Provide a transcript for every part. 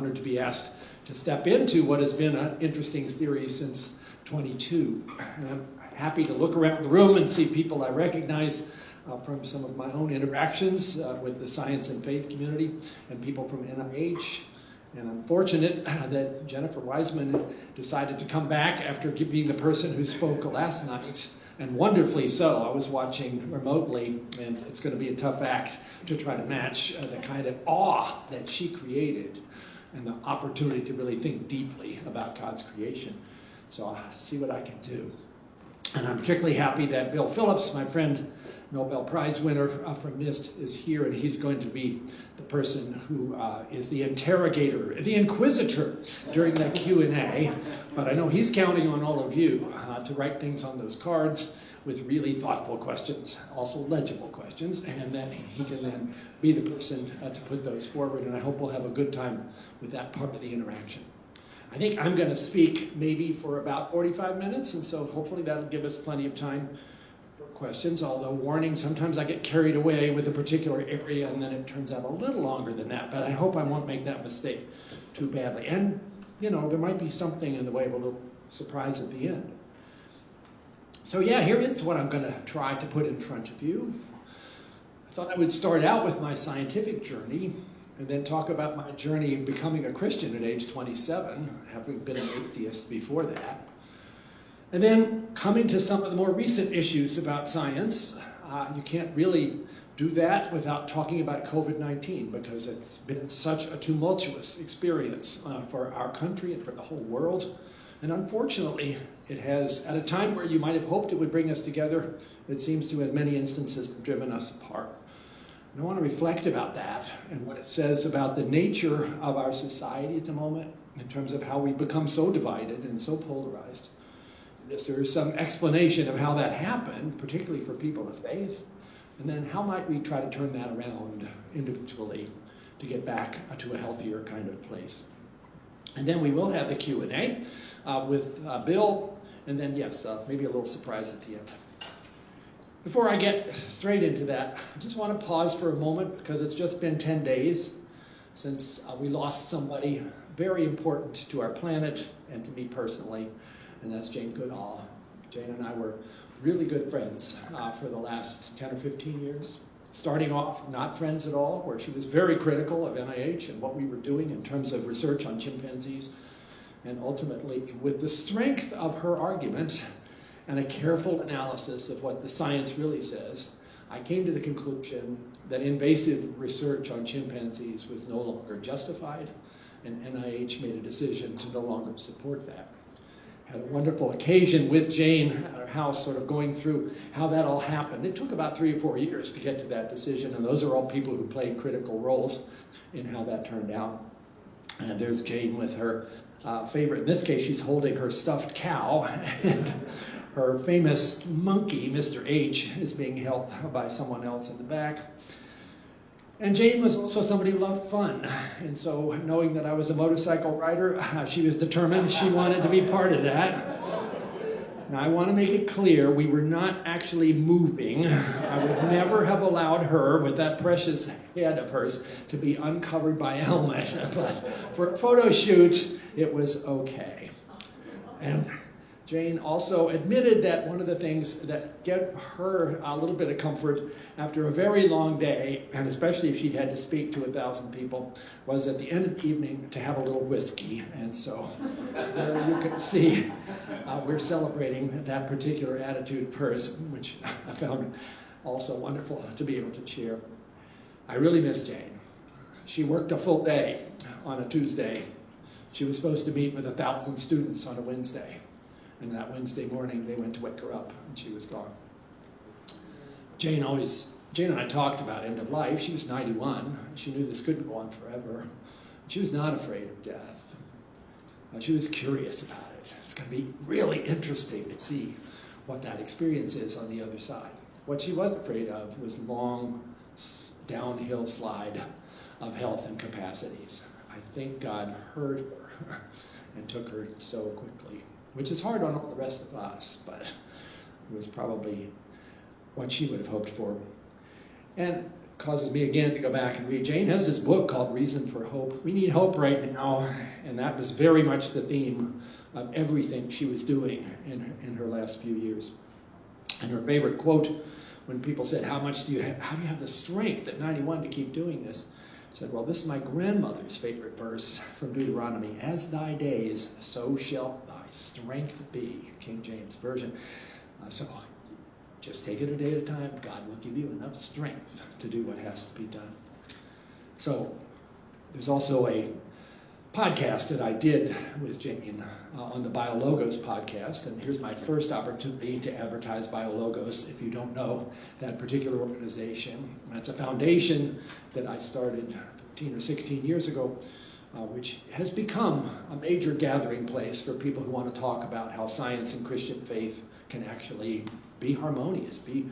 honored to be asked to step into what has been an interesting series since 22. And I'm happy to look around the room and see people I recognize from some of my own interactions with the science and faith community and people from NIH. And I'm fortunate that Jennifer Wiseman decided to come back after being the person who spoke last night, and wonderfully so. I was watching remotely, and it's going to be a tough act to try to match the kind of awe that she created and the opportunity to really think deeply about God's creation. So I'll see what I can do. And I'm particularly happy that Bill Phillips, my friend, Nobel Prize winner from NIST, is here, and he's going to be the person who is the interrogator, the inquisitor during the Q&A. But I know he's counting on all of you to write things on those cards with really thoughtful questions, also legible questions, and then he can then be the person to put those forward, and I hope we'll have a good time with that part of the interaction. I think I'm going to speak maybe for about 45 minutes, and so hopefully that'll give us plenty of time for questions, although warning, sometimes I get carried away with a particular area and then it turns out a little longer than that, but I hope I won't make that mistake too badly. And, you know, there might be something in the way of a little surprise at the end. So yeah, here is what I'm going to try to put in front of you. I thought I would start out with my scientific journey and then talk about my journey in becoming a Christian at age 27, having been an atheist before that. And then coming to some of the more recent issues about science. You can't really do that without talking about COVID-19 because it's been such a tumultuous experience for our country and for the whole world. And unfortunately, it has, at a time where you might have hoped it would bring us together, it seems to in many instances have driven us apart. And I want to reflect about that and what it says about the nature of our society at the moment in terms of how we become so divided and so polarized. Is there some explanation of how that happened, particularly for people of faith? And then how might we try to turn that around individually to get back to a healthier kind of place? And then we will have the Q&A with Bill, and then, yes, maybe a little surprise at the end. Before I get straight into that, I just want to pause for a moment because it's just been 10 days since we lost somebody very important to our planet and to me personally. And that's Jane Goodall. Jane and I were really good friends for the last 10 or 15 years. Starting off not friends at all, where she was very critical of NIH and what we were doing in terms of research on chimpanzees. And ultimately, with the strength of her argument and a careful analysis of what the science really says, I came to the conclusion that invasive research on chimpanzees was no longer justified, and NIH made a decision to no longer support that. Had a wonderful occasion with Jane at our house, sort of going through how that all happened. It took about 3 or 4 years to get to that decision, and those are all people who played critical roles in how that turned out. And there's Jane with her favorite, in this case, she's holding her stuffed cow, and her famous monkey, Mr. H, is being held by someone else in the back. And Jane was also somebody who loved fun. And so knowing that I was a motorcycle rider, she was determined she wanted to be part of that. Now I want to make it clear, we were not actually moving. I would never have allowed her, with that precious head of hers, to be uncovered by a helmet. But for a photo shoot, it was okay. And Jane also admitted that one of the things that gave her a little bit of comfort after a very long day, and especially if she'd had to speak to 1,000 people, was at the end of the evening to have a little whiskey. And so there you can see we're celebrating that particular attitude of hers, which I found also wonderful to be able to cheer. I really miss Jane. She worked a full day on a Tuesday. She was supposed to meet with 1,000 students on a Wednesday. And that Wednesday morning, they went to wake her up, and she was gone. Jane and I talked about end of life. She was 91. She knew this couldn't go on forever. She was not afraid of death. She was curious about it. It's going to be really interesting to see what that experience is on the other side. What she was afraid of was long downhill slide of health and capacities. I think God heard her and took her so quickly, which is hard on all the rest of us, but it was probably what she would have hoped for. And causes me again to go back and read. Jane has this book called Reason for Hope. We need hope right now, and that was very much the theme of everything she was doing in her last few years. And her favorite quote, when people said, how do you have the strength at 91 to keep doing this? She said, well, this is my grandmother's favorite verse from Deuteronomy. As thy days, so shall thy strength be, King James Version. So just take it a day at a time. God will give you enough strength to do what has to be done. So there's also a podcast that I did with Jane on the BioLogos podcast, and here's my first opportunity to advertise BioLogos. If you don't know that particular organization, that's a foundation that I started 15 or 16 years ago, which has become a major gathering place for people who want to talk about how science and Christian faith can actually be harmonious, be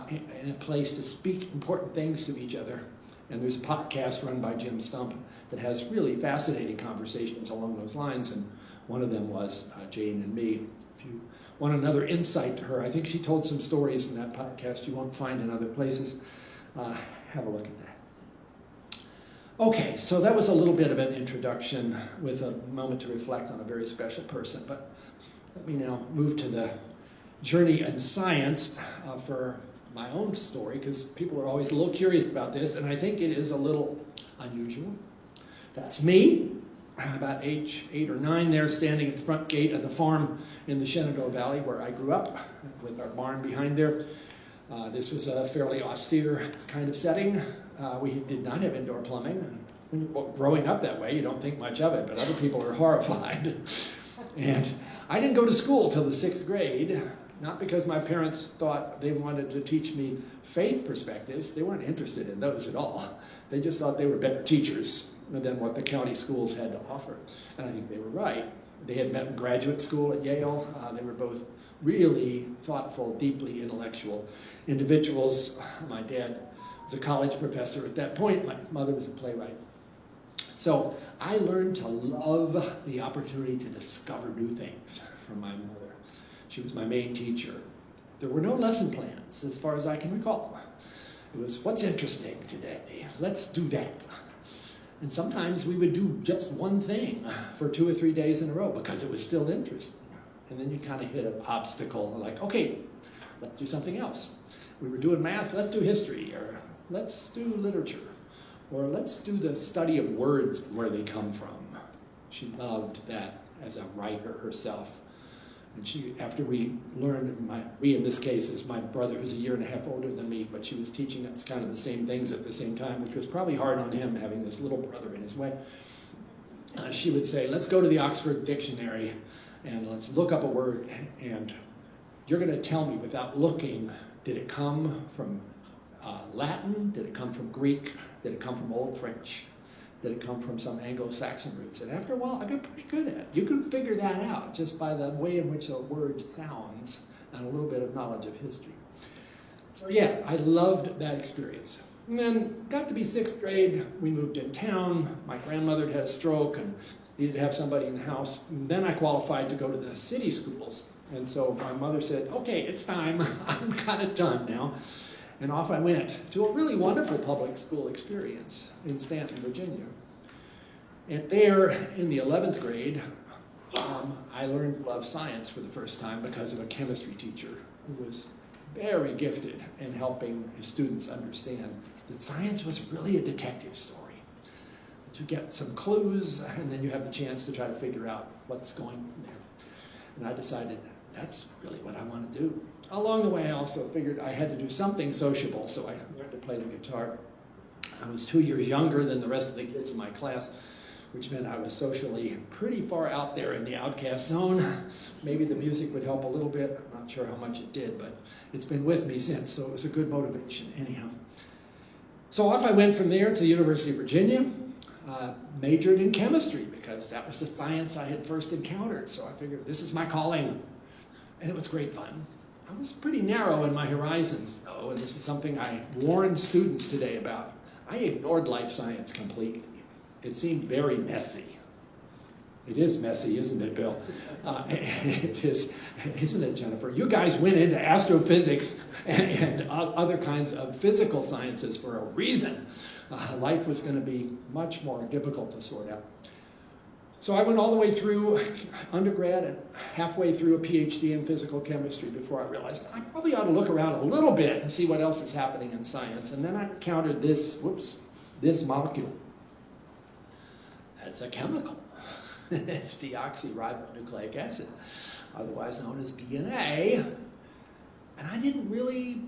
in a place to speak important things to each other. And there's a podcast run by Jim Stump that has really fascinating conversations along those lines, and one of them was Jane and me. If you want another insight to her, I think she told some stories in that podcast you won't find in other places. Have a look at that. Okay, so that was a little bit of an introduction with a moment to reflect on a very special person, but let me now move to the journey in science for my own story, because people are always a little curious about this, and I think it is a little unusual. That's me, about age 8 or 9 there, standing at the front gate of the farm in the Shenandoah Valley where I grew up, with our barn behind there. This was a fairly austere kind of setting. We did not have indoor plumbing. Growing up that way, you don't think much of it, but other people are horrified. And I didn't go to school till the 6th grade, not because my parents thought they wanted to teach me faith perspectives. They weren't interested in those at all. They just thought they were better teachers than what the county schools had to offer. And I think they were right. They had met in graduate school at Yale. They were both really thoughtful, deeply intellectual individuals. My dad was a college professor at that point. My mother was a playwright. So I learned to love the opportunity to discover new things from my mother. She was my main teacher. There were no lesson plans, as far as I can recall. It was, what's interesting today? Let's do that. And sometimes we would do just one thing for 2 or 3 days in a row because it was still interesting. And then you kind of hit an obstacle, like, okay, let's do something else. We were doing math, let's do history, or let's do literature, or let's do the study of words and where they come from. She loved that as a writer herself. And she, after we learned, we in this case is my brother who's a year and a half older than me, but she was teaching us kind of the same things at the same time, which was probably hard on him having this little brother in his way. She would say, let's go to the Oxford Dictionary and let's look up a word, and you're going to tell me without looking, did it come from Latin? Did it come from Greek? Did it come from Old French? Did it come from some Anglo-Saxon roots? And after a while, I got pretty good at it. You can figure that out just by the way in which a word sounds and a little bit of knowledge of history. So yeah, I loved that experience. And then got to be 6th grade, we moved in town. My grandmother had a stroke and needed to have somebody in the house. And then I qualified to go to the city schools. And so my mother said, okay, it's time. I'm kind of done now. And off I went to a really wonderful public school experience in Stanton, Virginia. And there, in the 11th grade, I learned to love science for the first time because of a chemistry teacher who was very gifted in helping his students understand that science was really a detective story. That you get some clues, and then you have the chance to try to figure out what's going on there. And I decided, that's really what I want to do. Along the way, I also figured I had to do something sociable, so I learned to play the guitar. I was 2 years younger than the rest of the kids in my class, which meant I was socially pretty far out there in the outcast zone. Maybe the music would help a little bit. I'm not sure how much it did, but it's been with me since, so it was a good motivation anyhow. So off I went from there to the University of Virginia, majored in chemistry because that was the science I had first encountered. So I figured this is my calling, and it was great fun. I was pretty narrow in my horizons, though, and this is something I warned students today about. I ignored life science completely. It seemed very messy. It is messy, isn't it, Bill? It is, isn't it, Jennifer? You guys went into astrophysics and other kinds of physical sciences for a reason. Life was going to be much more difficult to sort out. So I went all the way through undergrad and halfway through a PhD in physical chemistry before I realized I probably ought to look around a little bit and see what else is happening in science. And then I encountered this, this molecule. That's a chemical. It's deoxyribonucleic acid, otherwise known as DNA. And I didn't really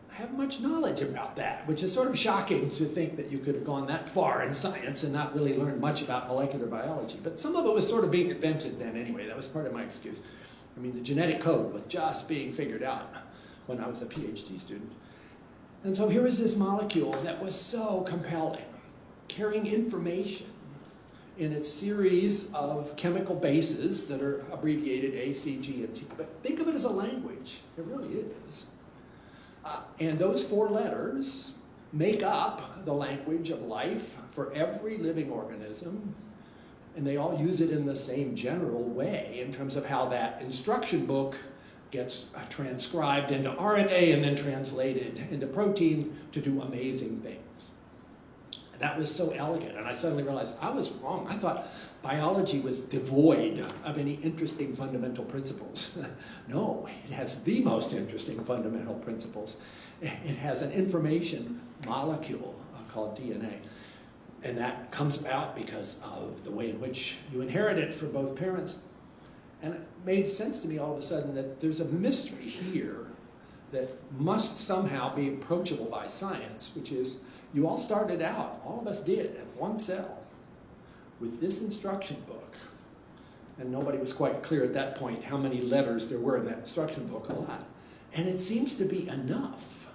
have much knowledge about that, which is sort of shocking to think that you could have gone that far in science and not really learned much about molecular biology. But some of it was sort of being invented then anyway. That was part of my excuse. I mean, the genetic code was just being figured out when I was a PhD student. And so here was this molecule that was so compelling, carrying information in its series of chemical bases that are abbreviated A, C, G, and T. But think of it as a language. It really is. And those 4 letters make up the language of life for every living organism, and they all use it in the same general way in terms of how that instruction book gets transcribed into RNA and then translated into protein to do amazing things. And that was so elegant, and I suddenly realized I was wrong. I thought biology was devoid of any interesting fundamental principles. No, it has the most interesting fundamental principles. It has an information molecule called DNA. And that comes about because of the way in which you inherit it from both parents. And it made sense to me all of a sudden that there's a mystery here that must somehow be approachable by science, which is you all started out, all of us did, at one cell with this instruction book. And nobody was quite clear at that point how many letters there were in that instruction book, a lot. And it seems to be enough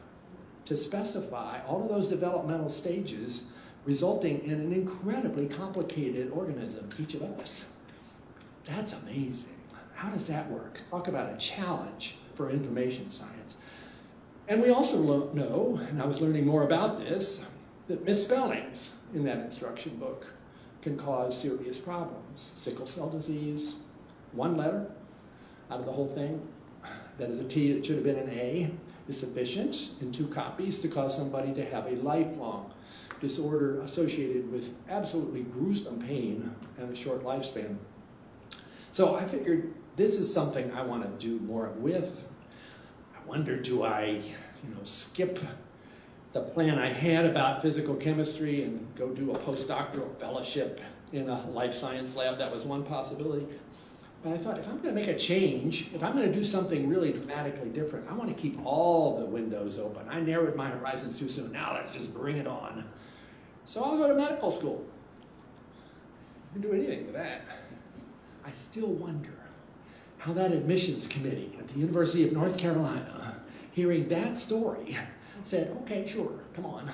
to specify all of those developmental stages resulting in an incredibly complicated organism, each of us. That's amazing. How does that work? Talk about a challenge for information science. And we also know, and I was learning more about this, that misspellings in that instruction book can cause serious problems. Sickle cell disease, 1 letter out of the whole thing, that is a T that should have been an A, is sufficient in 2 copies to cause somebody to have a lifelong disorder associated with absolutely gruesome pain and a short lifespan. So I figured this is something I want to do more with. I wonder, do I, skip the plan I had about physical chemistry and go do a postdoctoral fellowship in a life science lab? That was one possibility. But I thought, if I'm going to make a change, if I'm going to do something really dramatically different, I want to keep all the windows open. I narrowed my horizons too soon. Now let's just bring it on. So I'll go to medical school. I can do anything with that. I still wonder how that admissions committee at the University of North Carolina, hearing that story, said, okay, sure, come on.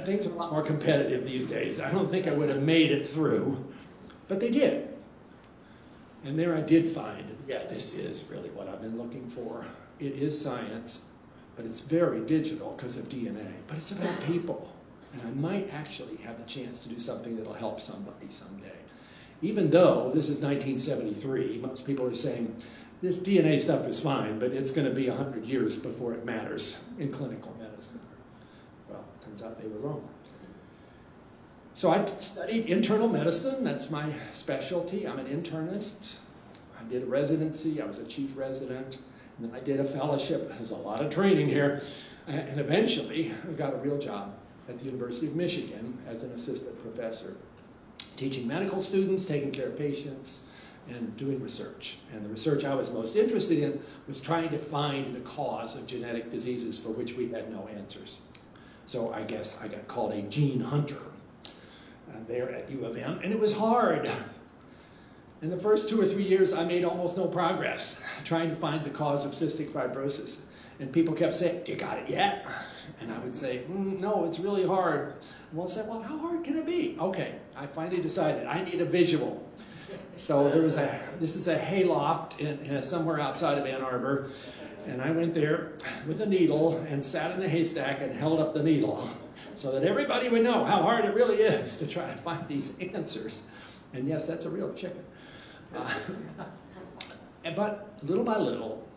Things are a lot more competitive these days. I don't think I would have made it through, but they did. And there I did find, yeah, this is really what I've been looking for. It is science, but it's very digital because of DNA, but it's about people. And I might actually have the chance to do something that'll help somebody someday. Even though this is 1973, most people are saying, this DNA stuff is fine, but it's going to be 100 years before it matters in clinical medicine. Well, turns out they were wrong. So I studied internal medicine. That's my specialty. I'm an internist. I did a residency. I was a chief resident. And then I did a fellowship. There's a lot of training here. And eventually, I got a real job at the University of Michigan as an assistant professor, teaching medical students, taking care of patients, and doing research. And the research I was most interested in was trying to find the cause of genetic diseases for which we had no answers. So I guess I got called a gene hunter there at U of M, and it was hard. In the first 2 or 3 years, I made almost no progress trying to find the cause of cystic fibrosis. And people kept saying, you got it yet? And I would say, no, it's really hard. And we'll say, well, how hard can it be? Okay, I finally decided I need a visual. So this is a hayloft somewhere outside of Ann Arbor. And I went there with a needle and sat in the haystack and held up the needle so that everybody would know how hard it really is to try to find these answers. And yes, that's a real chicken. But little by little,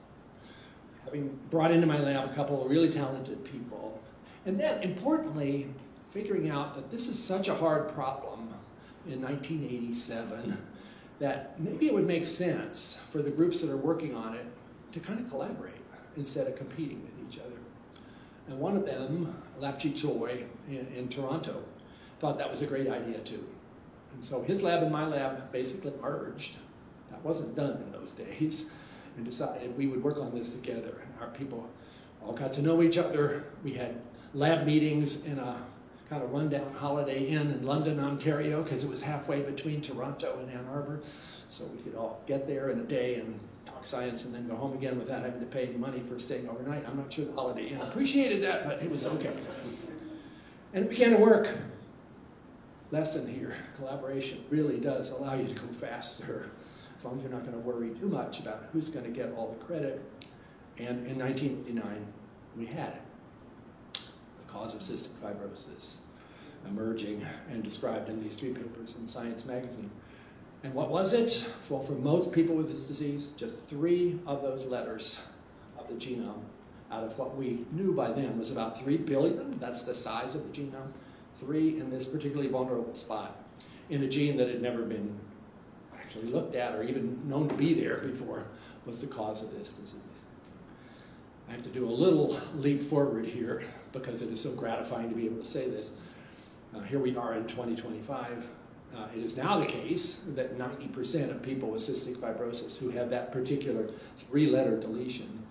having brought into my lab a couple of really talented people, and then importantly, figuring out that this is such a hard problem in 1987 that maybe it would make sense for the groups that are working on it to kind of collaborate instead of competing with each other. And one of them, Lapchi Choi in Toronto, thought that was a great idea too. And so his lab and my lab basically merged. That wasn't done in those days. And decided we would work on this together. And our people all got to know each other. We had lab meetings in a kind of rundown Holiday Inn in London, Ontario, because it was halfway between Toronto and Ann Arbor. So we could all get there in a day and talk science and then go home again without having to pay any money for staying overnight. I'm not sure the Holiday Inn appreciated that, but it was okay. And it began to work. Lesson here, collaboration really does allow you to go faster, as long as you're not going to worry too much about who's going to get all the credit. And in 1989, we had it. The cause of cystic fibrosis emerging and described in these 3 papers in Science magazine. And what was it? Well, for most people with this disease, just 3 of those letters of the genome out of what we knew by then was about 3 billion. That's the size of the genome. 3 in this particularly vulnerable spot in a gene that had never been actually looked at or even known to be there before was the cause of this disease. I have to do a little leap forward here because it is so gratifying to be able to say this. Here we are in 2025. It is now the case that 90% of people with cystic fibrosis who have that particular 3-letter deletion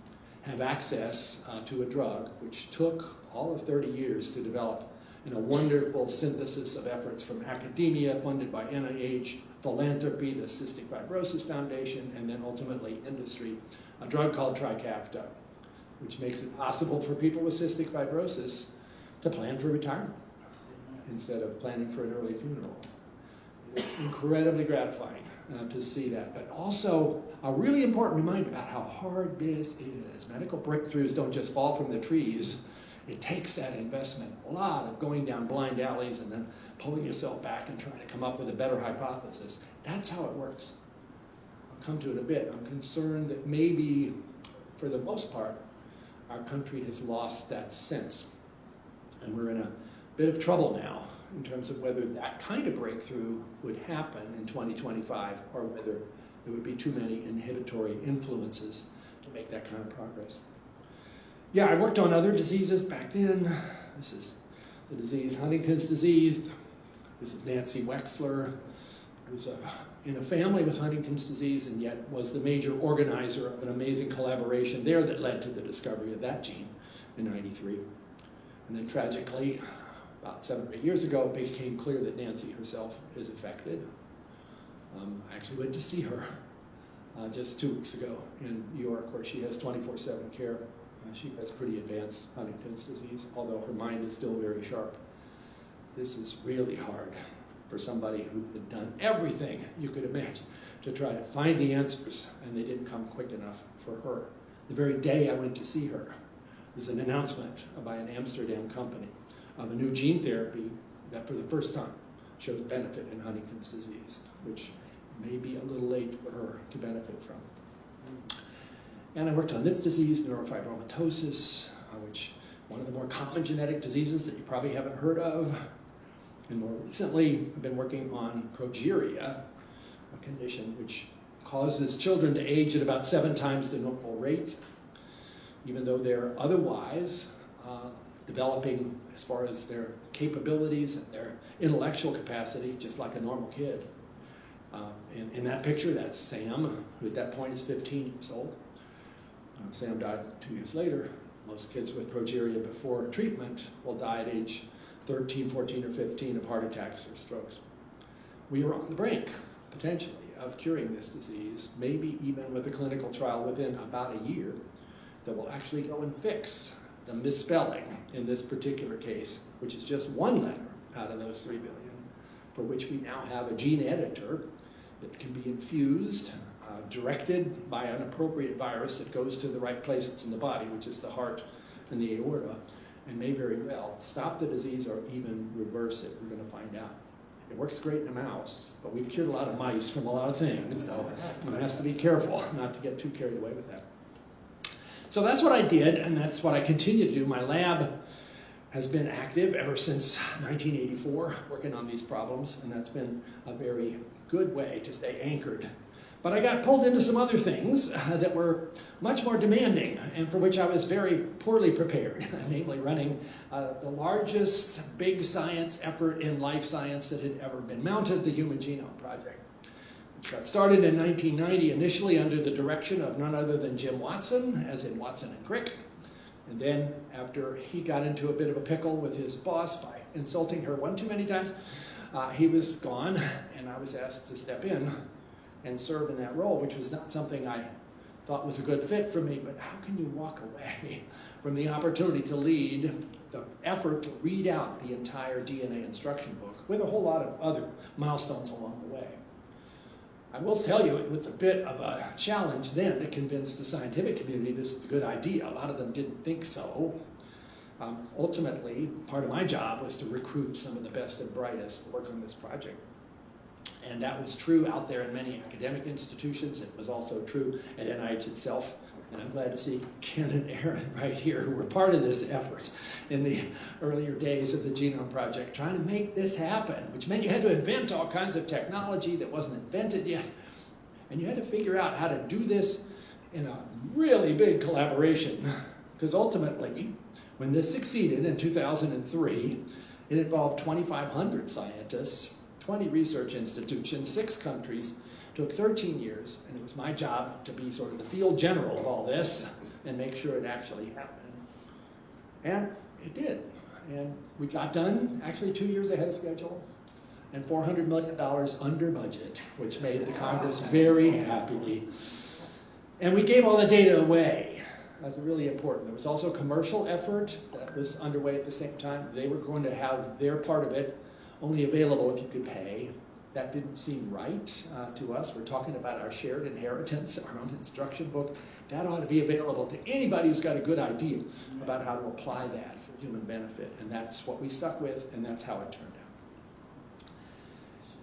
have access to a drug which took all of 30 years to develop in a wonderful synthesis of efforts from academia, funded by NIH, philanthropy, the Cystic Fibrosis Foundation, and then ultimately industry, a drug called Trikafta, which makes it possible for people with cystic fibrosis to plan for retirement instead of planning for an early funeral. It's incredibly gratifying to see that, but also a really important reminder about how hard this is. Medical breakthroughs don't just fall from the trees. It takes that investment, a lot of going down blind alleys and then pulling yourself back and trying to come up with a better hypothesis. That's how it works. I'll come to it a bit. I'm concerned that maybe, for the most part, our country has lost that sense. And we're in a bit of trouble now in terms of whether that kind of breakthrough would happen in 2025 or whether there would be too many inhibitory influences to make that kind of progress. Yeah, I worked on other diseases back then. This is the disease, Huntington's disease. This is Nancy Wexler, who's in a family with Huntington's disease and yet was the major organizer of an amazing collaboration there that led to the discovery of that gene in '93. And then tragically, about 7 or 8 years ago, it became clear that Nancy herself is affected. I actually went to see her just 2 weeks ago in New York, where she has 24/7 care. She has pretty advanced Huntington's disease, although her mind is still very sharp. This is really hard for somebody who had done everything you could imagine to try to find the answers, and they didn't come quick enough for her. The very day I went to see her, there was an announcement by an Amsterdam company of a new gene therapy that for the first time shows benefit in Huntington's disease, which may be a little late for her to benefit from. And I worked on this disease, neurofibromatosis, which one of the more common genetic diseases that you probably haven't heard of. And more recently, I've been working on progeria, a condition which causes children to age at about 7 times the normal rate, even though they're otherwise developing as far as their capabilities and their intellectual capacity, just like a normal kid. In that picture, that's Sam, who at that point is 15 years old. Sam died 2 years later. Most kids with progeria before treatment will die at age 13, 14, or 15 of heart attacks or strokes. We are on the brink, potentially, of curing this disease, maybe even with a clinical trial within about a year that will actually go and fix the misspelling in this particular case, which is just 1 letter out of those 3 billion, for which we now have a gene editor that can be infused, directed by an appropriate virus that goes to the right places in the body, which is the heart and the aorta, and may very well stop the disease or even reverse it. We're going to find out. It works great in a mouse, but we've cured a lot of mice from a lot of things, so one has to be careful not to get too carried away with that. So that's what I did, and that's what I continue to do. My lab has been active ever since 1984, working on these problems, and that's been a very good way to stay anchored. But I got pulled into some other things that were much more demanding, and for which I was very poorly prepared, namely running the largest big science effort in life science that had ever been mounted, the Human Genome Project, which got started in 1990, initially under the direction of none other than Jim Watson, as in Watson and Crick. And then after he got into a bit of a pickle with his boss by insulting her one too many times, he was gone, and I was asked to step in and serve in that role, which was not something I thought was a good fit for me. But how can you walk away from the opportunity to lead the effort to read out the entire DNA instruction book with a whole lot of other milestones along the way? I will tell you, it was a bit of a challenge then to convince the scientific community this was a good idea. A lot of them didn't think so. Ultimately, part of my job was to recruit some of the best and brightest to work on this project. And that was true out there in many academic institutions. It was also true at NIH itself. And I'm glad to see Ken and Aaron right here, who were part of this effort in the earlier days of the Genome Project, trying to make this happen, which meant you had to invent all kinds of technology that wasn't invented yet. And you had to figure out how to do this in a really big collaboration. Because ultimately, when this succeeded in 2003, it involved 2,500 scientists, 20 research institutions, 6 countries. Took 13 years, and it was my job to be sort of the field general of all this and make sure it actually happened. And it did. And we got done actually 2 years ahead of schedule and $400 million under budget, which made the Congress very happy. And we gave all the data away. That's really important. There was also a commercial effort that was underway at the same time. They were going to have their part of it only available if you could pay. That didn't seem right to us. We're talking about our shared inheritance, our own instruction book. That ought to be available to anybody who's got a good idea about how to apply that for human benefit. And that's what we stuck with, and that's how it turned out.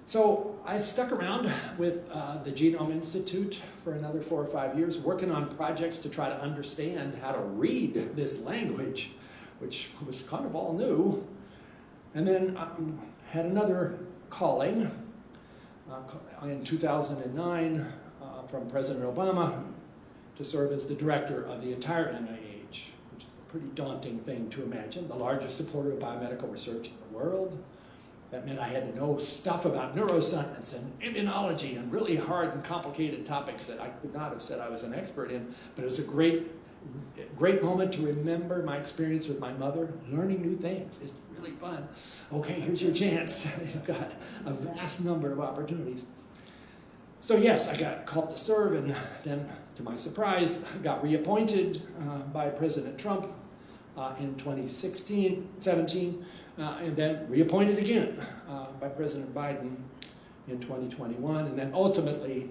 So I stuck around with the Genome Institute for another 4 or 5 years, working on projects to try to understand how to read this language, which was kind of all new. And then had another calling in 2009 from President Obama to serve as the director of the entire NIH, which is a pretty daunting thing to imagine, the largest supporter of biomedical research in the world. That meant I had to know stuff about neuroscience and immunology and really hard and complicated topics that I could not have said I was an expert in, but it was a great moment to remember my experience with my mother, learning new things. It's really fun. Okay, here's your chance. You've got a vast number of opportunities. So yes, I got called to serve, and then, to my surprise, I got reappointed by President Trump in 2017, and then reappointed again by President Biden in 2021, and then ultimately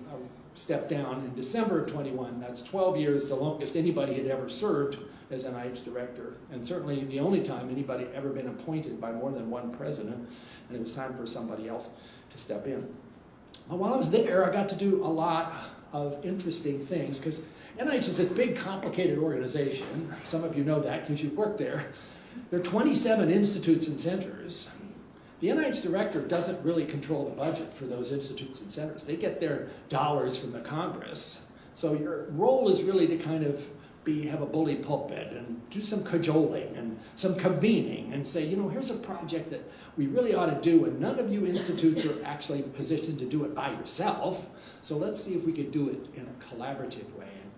stepped down in December of 21. That's 12 years, the longest anybody had ever served as NIH director, and certainly the only time anybody ever been appointed by more than one president, and it was time for somebody else to step in. But while I was there, I got to do a lot of interesting things, because NIH is this big, complicated organization. Some of you know that because you worked there. There are 27 institutes and centers. The NIH director doesn't really control the budget for those institutes and centers. They get their dollars from the Congress. So your role is really to kind of have a bully pulpit and do some cajoling and some convening and say, you know, here's a project that we really ought to do, and none of you institutes are actually positioned to do it by yourself. So let's see if we could do it in a collaborative way. And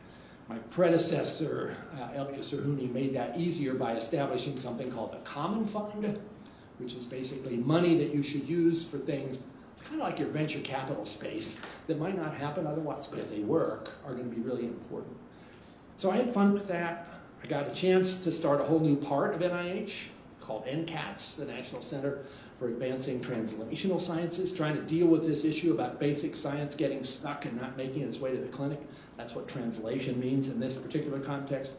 my predecessor, Elias Zerhouni, made that easier by establishing something called the Common Fund, which is basically money that you should use for things kind of like your venture capital space that might not happen otherwise, but if they work, are going to be really important. So I had fun with that. I got a chance to start a whole new part of NIH called NCATS, the National Center for Advancing Translational Sciences, trying to deal with this issue about basic science getting stuck and not making its way to the clinic. That's what translation means in this particular context.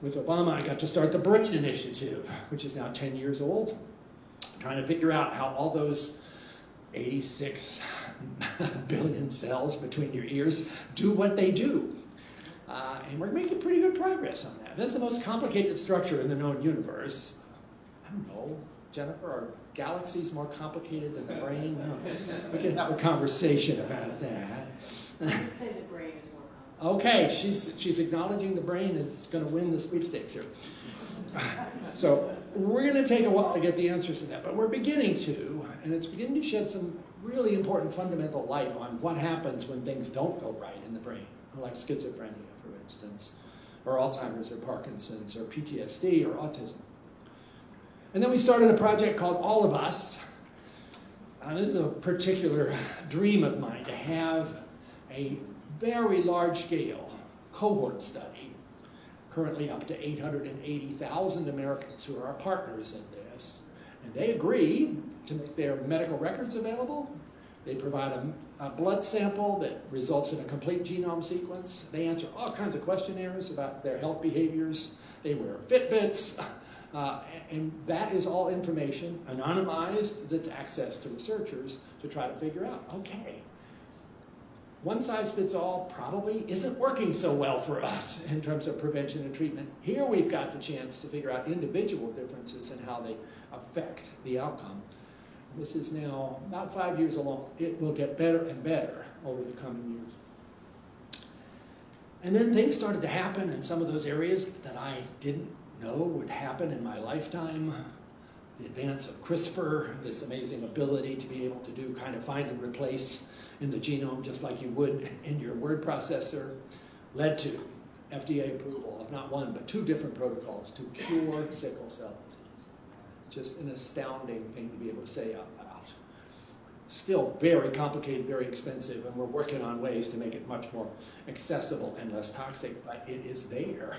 With Obama, I got to start the BRAIN Initiative, which is now 10 years old, trying to figure out how all those 86 billion cells between your ears do what they do. And we're making pretty good progress on that. That's the most complicated structure in the known universe. I don't know, Jennifer, are galaxies more complicated than the brain? We can have a conversation about that. I'd say the brain is more complicated. Okay, she's acknowledging the brain is going to win the sweepstakes here. So we're going to take a while to get the answers to that, but we're beginning to, and it's beginning to shed some really important fundamental light on what happens when things don't go right in the brain, like schizophrenia, for instance, or Alzheimer's or Parkinson's or PTSD or autism. And then we started a project called All of Us. This is a particular dream of mine, to have a very large-scale cohort study, currently up to 880,000 Americans who are our partners in this. And they agree to make their medical records available. They provide a blood sample that results in a complete genome sequence. They answer all kinds of questionnaires about their health behaviors. They wear Fitbits. And that is all information, anonymized, that's access to researchers to try to figure out, okay, one size fits all probably isn't working so well for us in terms of prevention and treatment. Here we've got the chance to figure out individual differences and how they affect the outcome. This is now about 5 years along. It will get better and better over the coming years. And then things started to happen in some of those areas that I didn't know would happen in my lifetime. The advance of CRISPR, this amazing ability to be able to do kind of find and replace in the genome just like you would in your word processor, led to FDA approval of not one but 2 different protocols to cure sickle cell disease. Just an astounding thing to be able to say out loud. Still very complicated, very expensive, and we're working on ways to make it much more accessible and less toxic, but it is there.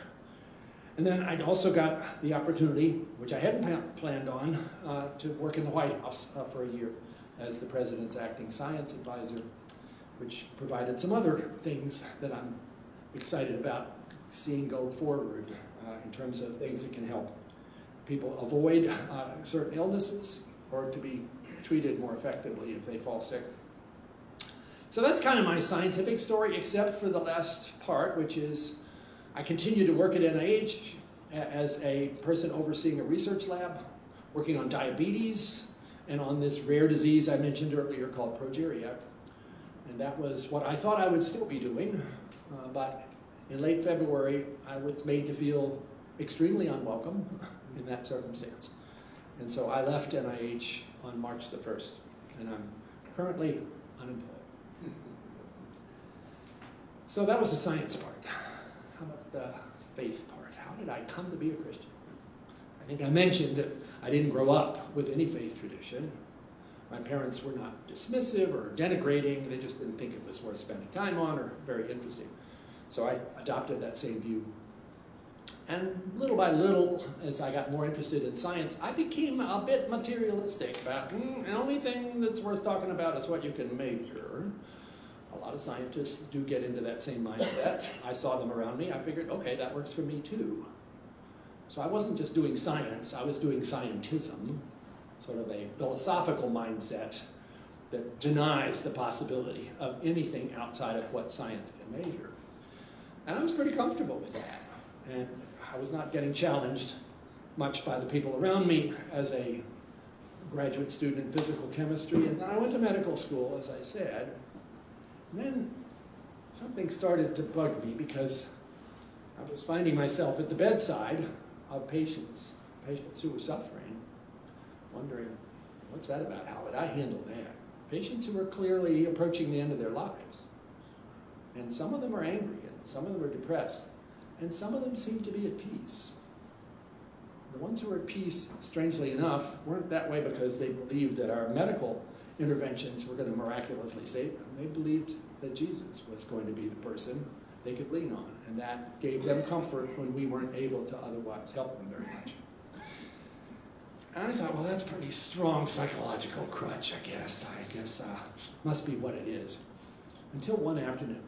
And then I'd also got the opportunity, which I hadn't planned on, to work in the White House for a year as the president's acting science advisor, which provided some other things that I'm excited about seeing go forward in terms of things that can help people avoid certain illnesses or to be treated more effectively if they fall sick. So that's kind of my scientific story, except for the last part, which is I continue to work at NIH as a person overseeing a research lab, working on diabetes and on this rare disease I mentioned earlier called progeria. And that was what I thought I would still be doing, but in late February, I was made to feel extremely unwelcome in that circumstance. And so I left NIH on March the 1st, and I'm currently unemployed. So that was the science part. How about the faith part? How did I come to be a Christian? I think I mentioned that I didn't grow up with any faith tradition. My parents were not dismissive or denigrating. They just didn't think it was worth spending time on or very interesting. So I adopted that same view. And little by little, as I got more interested in science, I became a bit materialistic about the only thing that's worth talking about is what you can measure. A lot of scientists do get into that same mindset. I saw them around me. I figured, okay, that works for me too. So I wasn't just doing science, I was doing scientism, sort of a philosophical mindset that denies the possibility of anything outside of what science can measure. And I was pretty comfortable with that. And I was not getting challenged much by the people around me as a graduate student in physical chemistry. And then I went to medical school, as I said. And then something started to bug me because I was finding myself at the bedside of patients who were suffering, wondering, what's that about? How would I handle that? Patients who were clearly approaching the end of their lives. And some of them are angry, and some of them are depressed, and some of them seem to be at peace. The ones who were at peace, strangely enough, weren't that way because they believed that our medical interventions were going to miraculously save them. They believed that Jesus was going to be the person they could lean on, and that gave them comfort when we weren't able to otherwise help them very much. And I thought, well, that's a pretty strong psychological crutch, I guess. Must be what it is. Until one afternoon,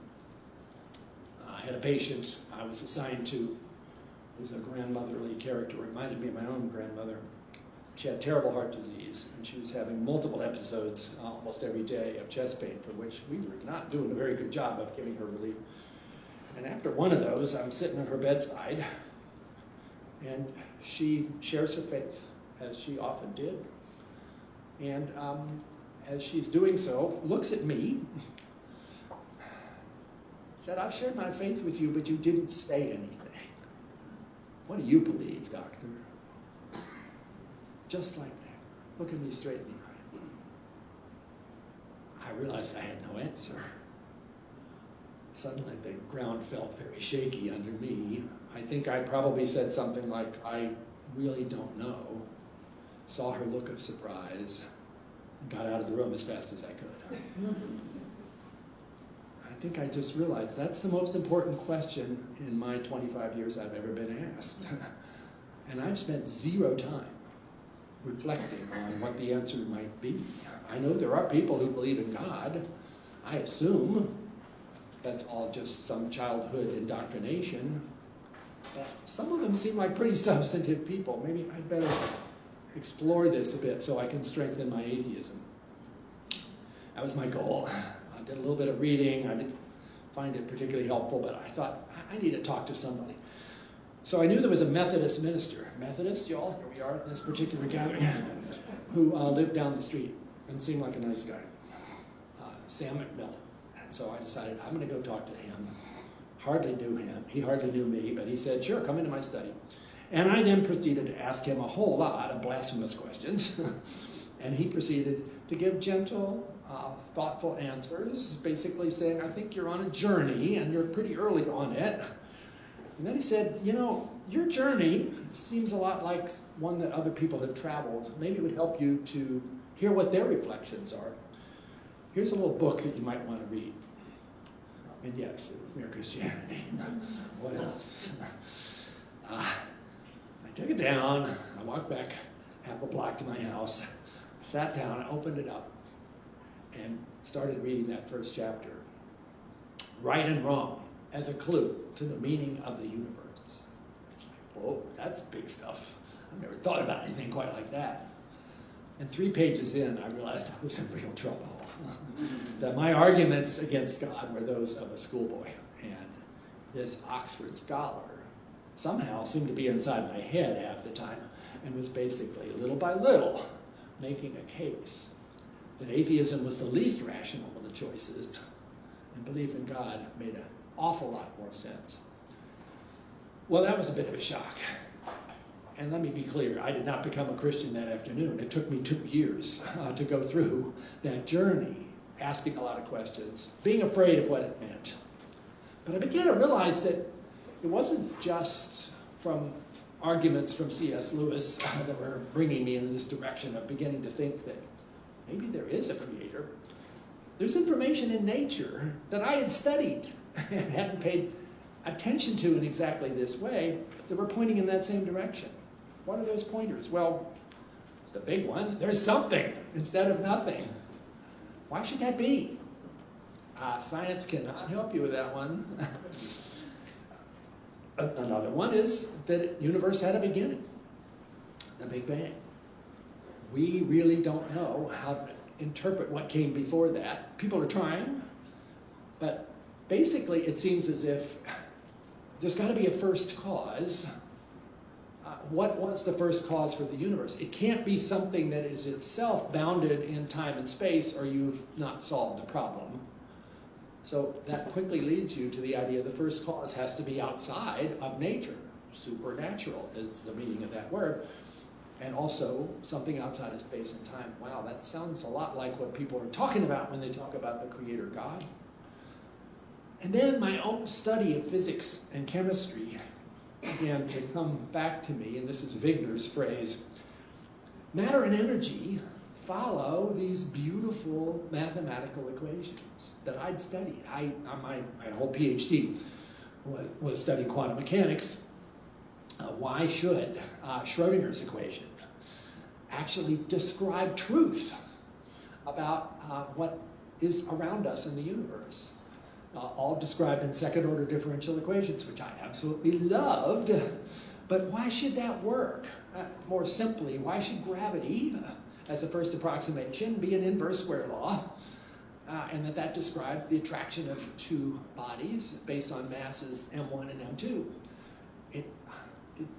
I had a patient I was assigned to, who was a grandmotherly character, reminded me of my own grandmother. She had terrible heart disease, and she was having multiple episodes almost every day of chest pain, for which we were not doing a very good job of giving her relief. And after one of those, I'm sitting at her bedside, and she shares her faith, as she often did. And as she's doing so, looks at me, said, "I've shared my faith with you, but you didn't say anything. What do you believe, doctor?" Just like that. Look at me straight in the eye. I realized I had no answer. Suddenly the ground felt very shaky under me. I think I probably said something like, "I really don't know." Saw her look of surprise, and got out of the room as fast as I could. I think I just realized that's the most important question in my 25 years I've ever been asked. And I've spent zero time reflecting on what the answer might be. I know there are people who believe in God. I assume that's all just some childhood indoctrination. But some of them seem like pretty substantive people. Maybe I'd better explore this a bit so I can strengthen my atheism. That was my goal. I did a little bit of reading. I didn't find it particularly helpful, but I thought, I need to talk to somebody. So I knew there was a Methodist minister. Methodist, y'all? Here we are at this particular gathering, who lived down the street and seemed like a nice guy. Sam McMillan. And so I decided I'm going to go talk to him. Hardly knew him. He hardly knew me, but he said, "Sure, come into my study." And I then proceeded to ask him a whole lot of blasphemous questions. And he proceeded to give gentle, thoughtful answers, basically saying, "I think you're on a journey and you're pretty early on it." And then he said, "You know, your journey seems a lot like one that other people have traveled. Maybe it would help you to hear what their reflections are. Here's a little book that you might want to read." And yes, it was Mere Christianity. What else? I took it down. I walked back half a block to my house. I sat down, I opened it up, and started reading that first chapter. Right and wrong as a clue to the meaning of the universe. Whoa, that's big stuff. I've never thought about anything quite like that. And 3 pages in, I realized I was in real trouble. That my arguments against God were those of a schoolboy. And this Oxford scholar somehow seemed to be inside my head half the time and was basically, little by little, making a case that atheism was the least rational of the choices and belief in God made an awful lot more sense. Well, that was a bit of a shock. And let me be clear, I did not become a Christian that afternoon. It took me 2 years to go through that journey, asking a lot of questions, being afraid of what it meant. But I began to realize that it wasn't just from arguments from C.S. Lewis that were bringing me in this direction of beginning to think that maybe there is a creator. There's information in nature that I had studied and hadn't paid attention to in exactly this way that were pointing in that same direction. What are those pointers? Well, the big one, there's something instead of nothing. Why should that be? Science cannot help you with that one. Another one is that the universe had a beginning, the Big Bang. We really don't know how to interpret what came before that. People are trying, but basically it seems as if there's got to be a first cause. What was the first cause for the universe? It can't be something that is itself bounded in time and space, or you've not solved the problem. So that quickly leads you to the idea the first cause has to be outside of nature. Supernatural is the meaning of that word. And also something outside of space and time. Wow, that sounds a lot like what people are talking about when they talk about the creator God. And then my own study of physics and chemistry began to come back to me, and this is Wigner's phrase. Matter and energy follow these beautiful mathematical equations that I'd studied. My whole PhD was studying quantum mechanics. Why should Schrodinger's equation actually describe truth about what is around us in the universe? All described in second-order differential equations, which I absolutely loved. But why should that work? More simply, why should gravity, as a first approximation, be an inverse square law? And that describes the attraction of two bodies based on masses m1 and m2.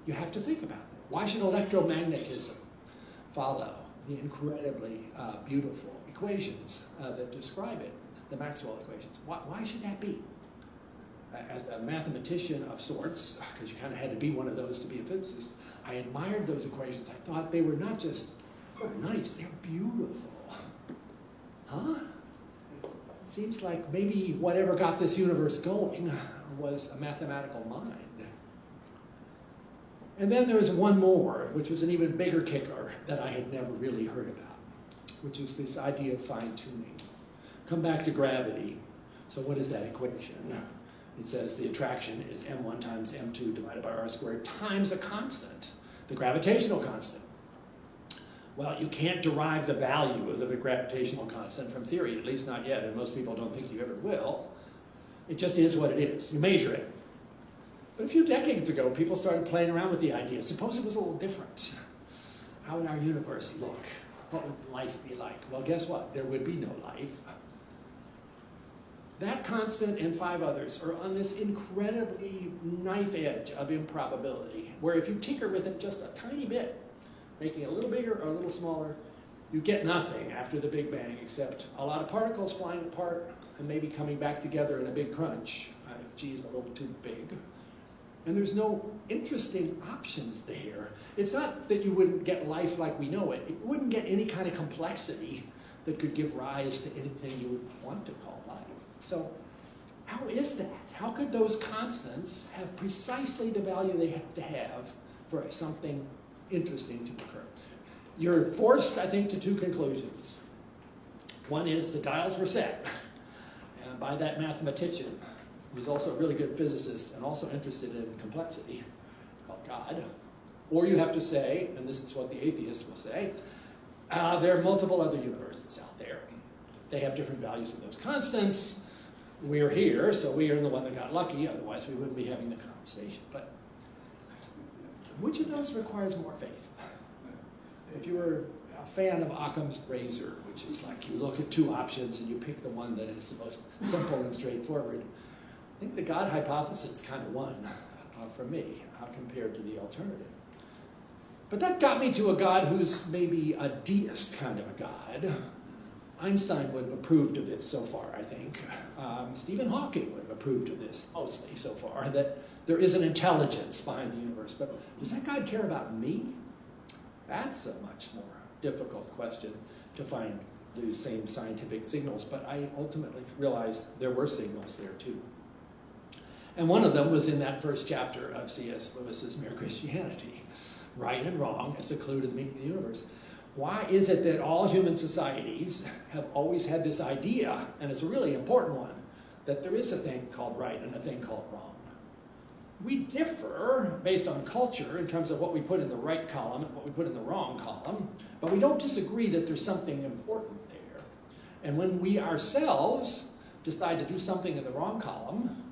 You have to think about it. Why should electromagnetism follow the incredibly beautiful equations that describe it, the Maxwell equations? Why should that be? As a mathematician of sorts, because you kind of had to be one of those to be a physicist, I admired those equations. I thought they were not just nice, they're beautiful. Huh? It seems like maybe whatever got this universe going was a mathematical mind. And then there was one more, which was an even bigger kicker that I had never really heard about, which is this idea of fine-tuning. Come back to gravity. So what is that equation? It says the attraction is m1 times m2 divided by r squared times a constant, the gravitational constant. Well, you can't derive the value of the gravitational constant from theory, at least not yet, and most people don't think you ever will. It just is what it is. You measure it. But a few decades ago, people started playing around with the idea. Suppose it was a little different. How would our universe look? What would life be like? Well, guess what? There would be no life. That constant and 5 others are on this incredibly knife edge of improbability, where if you tinker with it just a tiny bit, making it a little bigger or a little smaller, you get nothing after the Big Bang except a lot of particles flying apart and maybe coming back together in a big crunch if G is a little too big. And there's no interesting options there. It's not that you wouldn't get life like we know it. It wouldn't get any kind of complexity that could give rise to anything you would want to call life. So how is that? How could those constants have precisely the value they have to have for something interesting to occur? You're forced, I think, to 2 conclusions. One is the dials were set by that mathematician, who's also a really good physicist and also interested in complexity, called God. Or you have to say, and this is what the atheists will say, there are multiple other universes out there. They have different values of those constants. We're here, so we are the one that got lucky, otherwise we wouldn't be having the conversation. But which of those requires more faith? If you were a fan of Occam's razor, which is like you look at 2 options and you pick the one that is the most simple and straightforward, I think the God hypothesis kind of won for me compared to the alternative. But that got me to a God who's maybe a deist kind of a God. Einstein would have approved of this so far, I think. Stephen Hawking would have approved of this, mostly so far, that there is an intelligence behind the universe. But does that God care about me? That's a much more difficult question to find those same scientific signals. But I ultimately realized there were signals there too. And one of them was in that first chapter of C.S. Lewis's Mere Christianity. Right and wrong as a clue to the meaning of the universe. Why is it that all human societies have always had this idea, and it's a really important one, that there is a thing called right and a thing called wrong? We differ based on culture in terms of what we put in the right column and what we put in the wrong column, but we don't disagree that there's something important there. And when we ourselves decide to do something in the wrong column,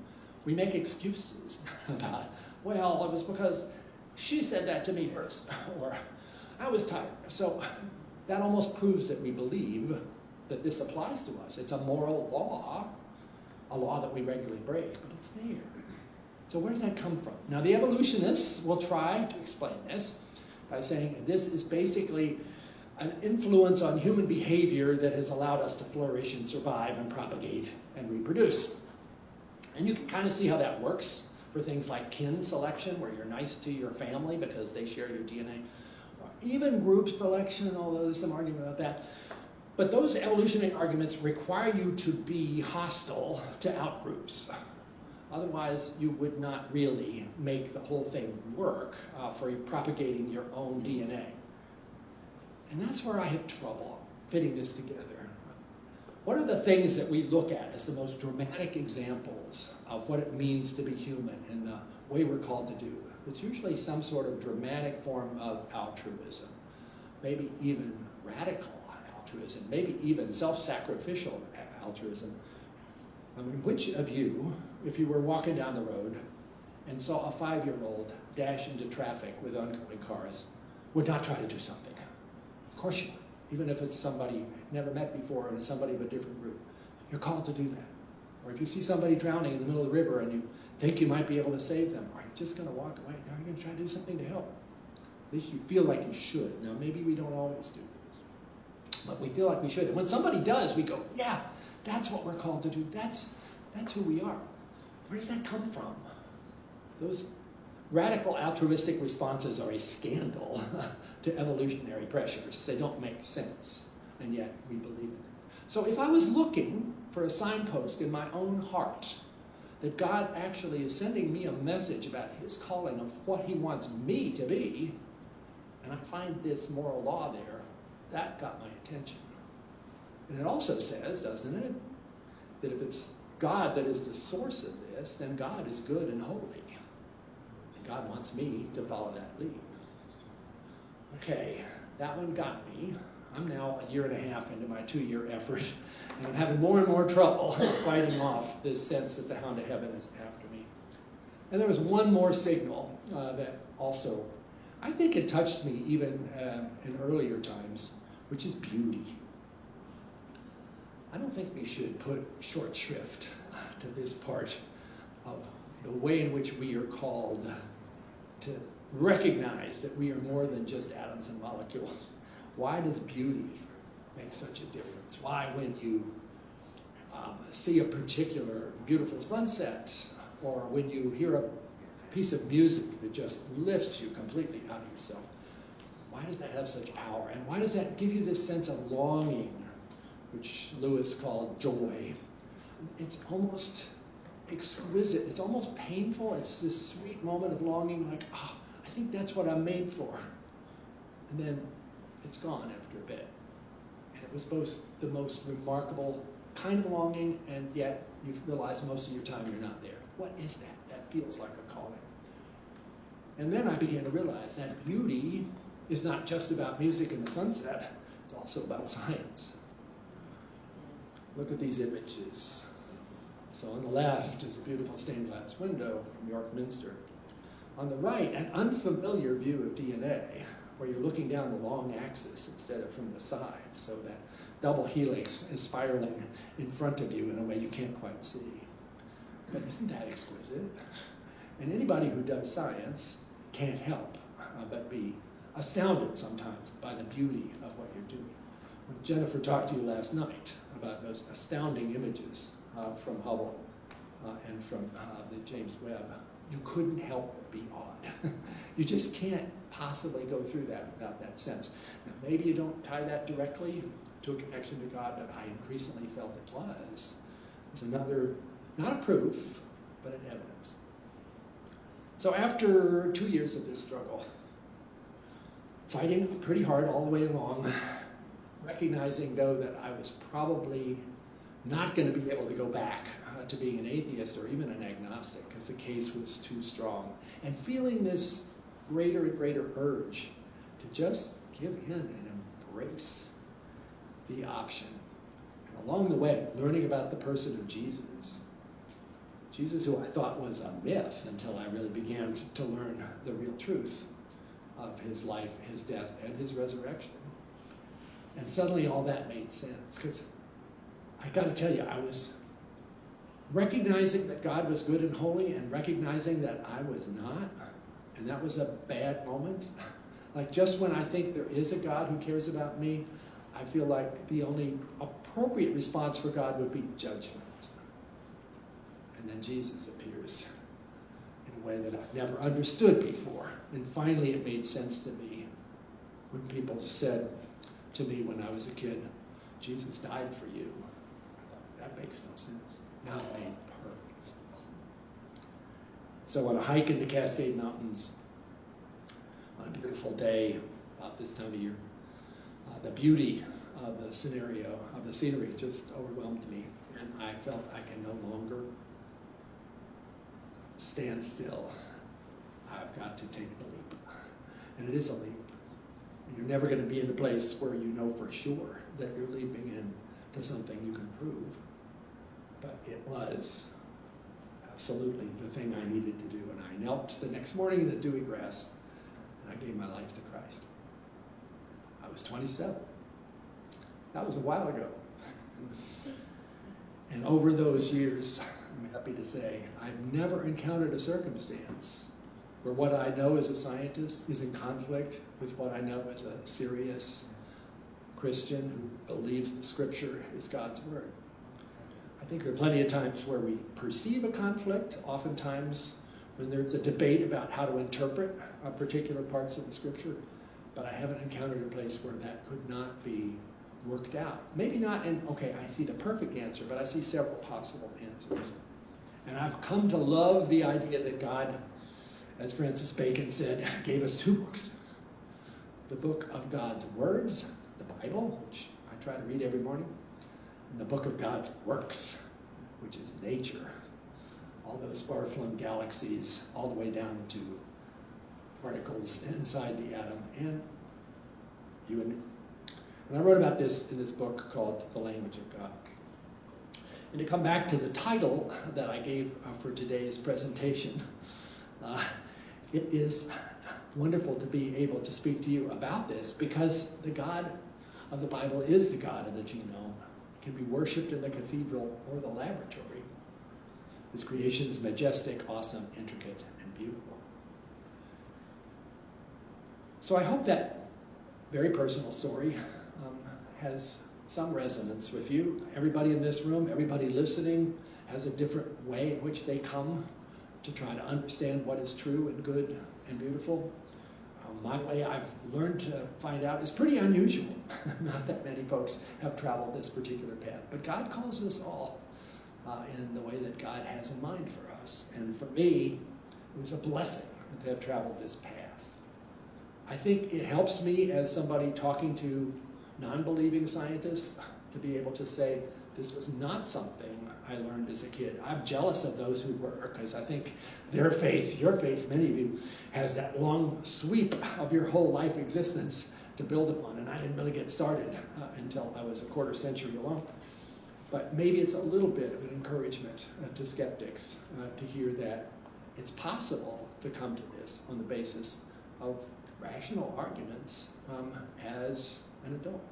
we make excuses about, well, it was because she said that to me first, or I was tired. So that almost proves that we believe that this applies to us. It's a moral law, a law that we regularly break, but it's there. So where does that come from? Now the evolutionists will try to explain this by saying this is basically an influence on human behavior that has allowed us to flourish and survive and propagate and reproduce. And you can kind of see how that works for things like kin selection, where you're nice to your family because they share your DNA. Or even group selection, although there's some argument about that. But those evolutionary arguments require you to be hostile to outgroups. Otherwise, you would not really make the whole thing work for propagating your own DNA. And that's where I have trouble fitting this together. What are the things that we look at as the most dramatic examples of what it means to be human in the way we're called to do? It's usually some sort of dramatic form of altruism, maybe even radical altruism, maybe even self-sacrificial altruism. I mean, which of you, if you were walking down the road and saw a 5-year-old dash into traffic with oncoming cars, would not try to do something. Of course you would, even if it's somebody you never met before and it's somebody of a different group. You're called to do that. Or if you see somebody drowning in the middle of the river and you think you might be able to save them, are you just going to walk away? No, you're going to try to do something to help. At least you feel like you should. Now, maybe we don't always do this, but we feel like we should. And when somebody does, we go, yeah, that's what we're called to do. That's who we are. Where does that come from? Those radical altruistic responses are a scandal to evolutionary pressures. They don't make sense, and yet we believe in them. So if I was looking for a signpost in my own heart that God actually is sending me a message about his calling of what he wants me to be, and I find this moral law there, that got my attention. And it also says, doesn't it, that if it's God that is the source of this, then God is good and holy. And God wants me to follow that lead. Okay, that one got me. I'm now a year and a half into my 2-year effort, and I'm having more and more trouble fighting off this sense that the hound of heaven is after me. And there was one more signal that also, I think it touched me even in earlier times, which is beauty. I don't think we should put short shrift to this part of the way in which we are called to recognize that we are more than just atoms and molecules. Why does beauty make such a difference? Why, when you see a particular beautiful sunset, or when you hear a piece of music that just lifts you completely out of yourself, why does that have such power? And why does that give you this sense of longing, which Lewis called joy? It's almost exquisite. It's almost painful. It's this sweet moment of longing, like, oh, I think that's what I'm made for. And then it's gone after a bit. And it was both the most remarkable kind of longing, and yet you realize most of your time you're not there. What is that? That feels like a calling. And then I began to realize that beauty is not just about music and the sunset, it's also about science. Look at these images. So on the left is a beautiful stained glass window from York Minster. On the right, an unfamiliar view of DNA, where you're looking down the long axis instead of from the side, so that double helix is spiraling in front of you in a way you can't quite see. But isn't that exquisite? And anybody who does science can't help but be astounded sometimes by the beauty of what you're doing. When Jennifer talked to you last night about those astounding images from Hubble and from the James Webb, you couldn't help but be awed. You just can't possibly go through that without that sense. Now, maybe you don't tie that directly to a connection to God, but I increasingly felt it was. It's another, not a proof, but an evidence. So after 2 years of this struggle, fighting pretty hard all the way along, recognizing, though, that I was probably not going to be able to go back to being an atheist or even an agnostic because the case was too strong, and feeling this greater and greater urge to just give in and embrace the option. And along the way, learning about the person of Jesus, who I thought was a myth until I really began to learn the real truth of his life, his death, and his resurrection. And suddenly all that made sense, because I got to tell you, I was recognizing that God was good and holy and recognizing that I was not, and that was a bad moment. Like, just when I think there is a God who cares about me, I feel like the only appropriate response for God would be judgment. And then Jesus appears in a way that I've never understood before. And finally it made sense to me when people said to me when I was a kid, Jesus died for you. I thought, that makes no sense. Now it made perfect sense. So on a hike in the Cascade Mountains, on a beautiful day about this time of year, the beauty of the scenario, of the scenery, just overwhelmed me. And I felt I can no longer stand still. I've got to take the leap. And it is a leap. You're never going to be in the place where you know for sure that you're leaping into something you can prove. But it was absolutely the thing I needed to do. And I knelt the next morning in the dewy grass, and I gave my life to Christ. was 27. That was a while ago. And over those years, I'm happy to say, I've never encountered a circumstance where what I know as a scientist is in conflict with what I know as a serious Christian who believes that Scripture is God's Word. I think there are plenty of times where we perceive a conflict, oftentimes when there's a debate about how to interpret particular parts of the Scripture, but I haven't encountered a place where that could not be worked out. Maybe not in, okay, I see the perfect answer, but I see several possible answers. And I've come to love the idea that God, as Francis Bacon said, gave us two books. The book of God's words, the Bible, which I try to read every morning, and the book of God's works, which is nature. All those far-flung galaxies, all the way down to particles inside the atom, and you and me. And I wrote about this in this book called The Language of God. And to come back to the title that I gave for today's presentation, it is wonderful to be able to speak to you about this because the God of the Bible is the God of the genome. It can be worshipped in the cathedral or the laboratory. His creation is majestic, awesome, intricate, and beautiful. So I hope that very personal story has some resonance with you. Everybody in this room, everybody listening, has a different way in which they come to try to understand what is true and good and beautiful. My way I've learned to find out is pretty unusual. Not that many folks have traveled this particular path, but God calls us all in the way that God has in mind for us. And for me, it was a blessing to have traveled this path. I think it helps me as somebody talking to non-believing scientists to be able to say, this was not something I learned as a kid. I'm jealous of those who were, because I think their faith, your faith, many of you, has that long sweep of your whole life existence to build upon, and I didn't really get started until I was a quarter century along. But maybe it's a little bit of an encouragement to skeptics to hear that it's possible to come to this on the basis of rational arguments as an adult.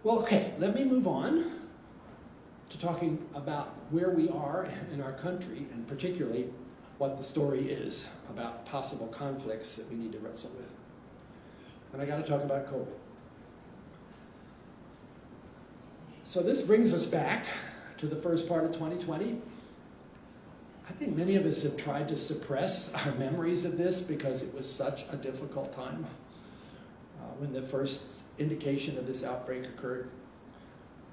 Well, okay, let me move on to talking about where we are in our country, and particularly what the story is about possible conflicts that we need to wrestle with. And I got to talk about COVID. So this brings us back to the first part of 2020. I think many of us have tried to suppress our memories of this because it was such a difficult time when the first indication of this outbreak occurred.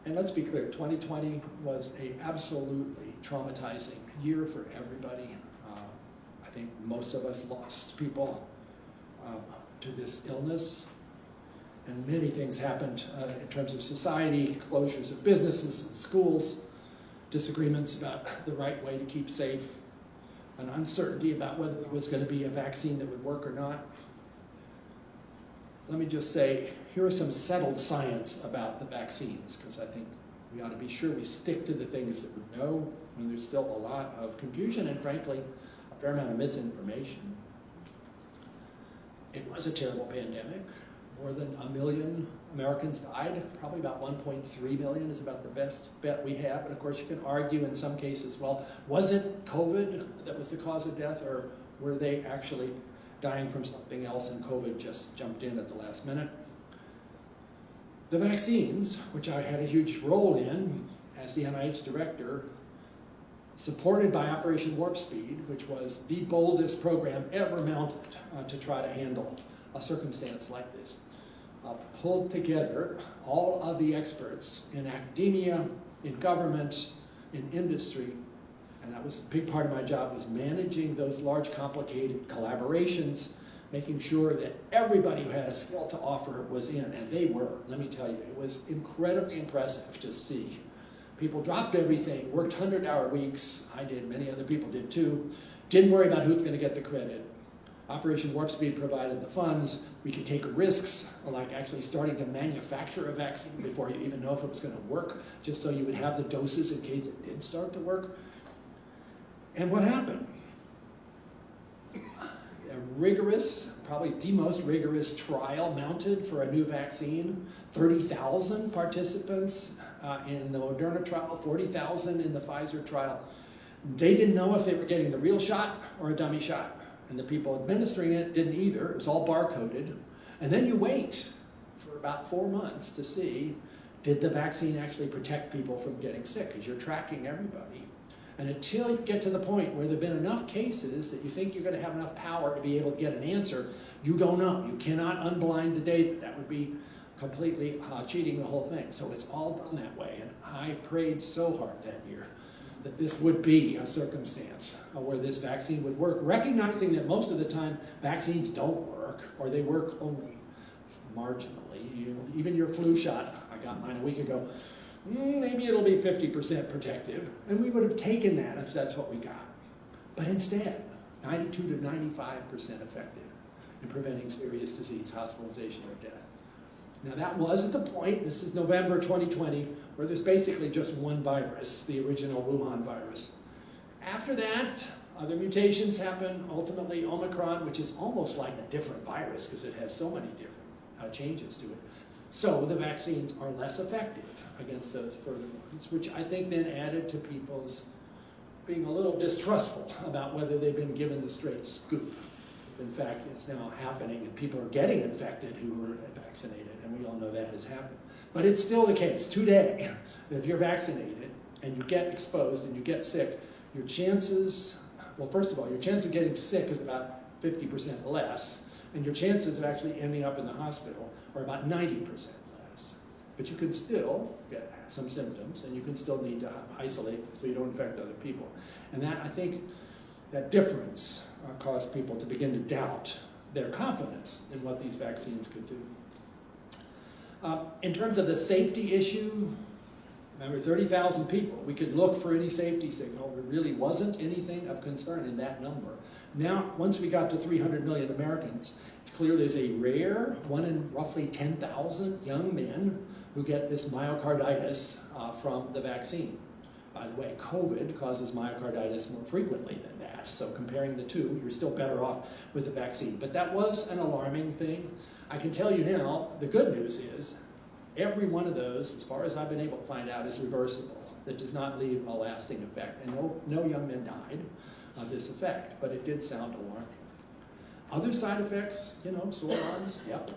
And let's be clear, 2020 was an absolutely traumatizing year for everybody. I think most of us lost people to this illness. And many things happened in terms of society, closures of businesses and schools, disagreements about the right way to keep safe, an uncertainty about whether there was going to be a vaccine that would work or not. Let me just say, here are some settled science about the vaccines, because I think we ought to be sure we stick to the things that we know when there's still a lot of confusion and, frankly, a fair amount of misinformation. It was a terrible pandemic. More than 1 million Americans died. Probably about 1.3 million is about the best bet we have. And of course, you can argue in some cases, well, was it COVID that was the cause of death, or were they actually dying from something else and COVID just jumped in at the last minute? The vaccines, which I had a huge role in as the NIH director, supported by Operation Warp Speed, which was the boldest program ever mounted to try to handle a circumstance like this, pulled together all of the experts in academia, in government, in industry, and that was a big part of my job, was managing those large, complicated collaborations, making sure that everybody who had a skill to offer was in, and they were. Let me tell you, it was incredibly impressive to see. People dropped everything, worked 100-hour weeks. I did, many other people did too. Didn't worry about who's going to get the credit. Operation Warp Speed provided the funds. We could take risks, like actually starting to manufacture a vaccine before you even know if it was going to work, just so you would have the doses in case it did start to work. And what happened? A rigorous probably the most rigorous trial mounted for a new vaccine. 30,000 participants in the Moderna trial, 40,000 in the Pfizer trial. They didn't know if they were getting the real shot or a dummy shot. And the people administering it didn't either. It was all barcoded. And then you wait for about 4 months to see, did the vaccine actually protect people from getting sick? Because you're tracking everybody. And until you get to the point where there have been enough cases that you think you're going to have enough power to be able to get an answer, you don't know. You cannot unblind the data. That would be completely cheating the whole thing. So it's all done that way. And I prayed so hard that year that this would be a circumstance where this vaccine would work, recognizing that most of the time vaccines don't work, or they work only marginally. Even your flu shot, I got mine a week ago, maybe it'll be 50% protective, and we would have taken that if that's what we got. But instead, 92 to 95% effective in preventing serious disease, hospitalization, or death. Now that was at the point, this is November 2020, where there's basically just one virus, the original Wuhan virus. After that, other mutations happen, ultimately Omicron, which is almost like a different virus because it has so many different changes to it. So the vaccines are less effective against those further ones, which I think then added to people's being a little distrustful about whether they've been given the straight scoop. In fact, it's now happening and people are getting infected who were vaccinated, and we all know that has happened. But it's still the case today that if you're vaccinated and you get exposed and you get sick, your chances, well, first of all, your chance of getting sick is about 50% less, and your chances of actually ending up in the hospital are about 90% less. But you can still get some symptoms, and you can still need to isolate so you don't infect other people. And that, I think, that difference caused people to begin to doubt their confidence in what these vaccines could do. In terms of the safety issue, remember 30,000 people, we could look for any safety signal. There really wasn't anything of concern in that number. Now, once we got to 300 million Americans, it's clear there's a rare 1 in roughly 10,000 young men who get this myocarditis from the vaccine. By the way, COVID causes myocarditis more frequently than that, so comparing the two, you're still better off with the vaccine. But that was an alarming thing. I can tell you now, the good news is, every one of those, as far as I've been able to find out, is reversible. That does not leave a lasting effect. And no young men died of this effect, but it did sound alarming. Other side effects, sore arms, yep.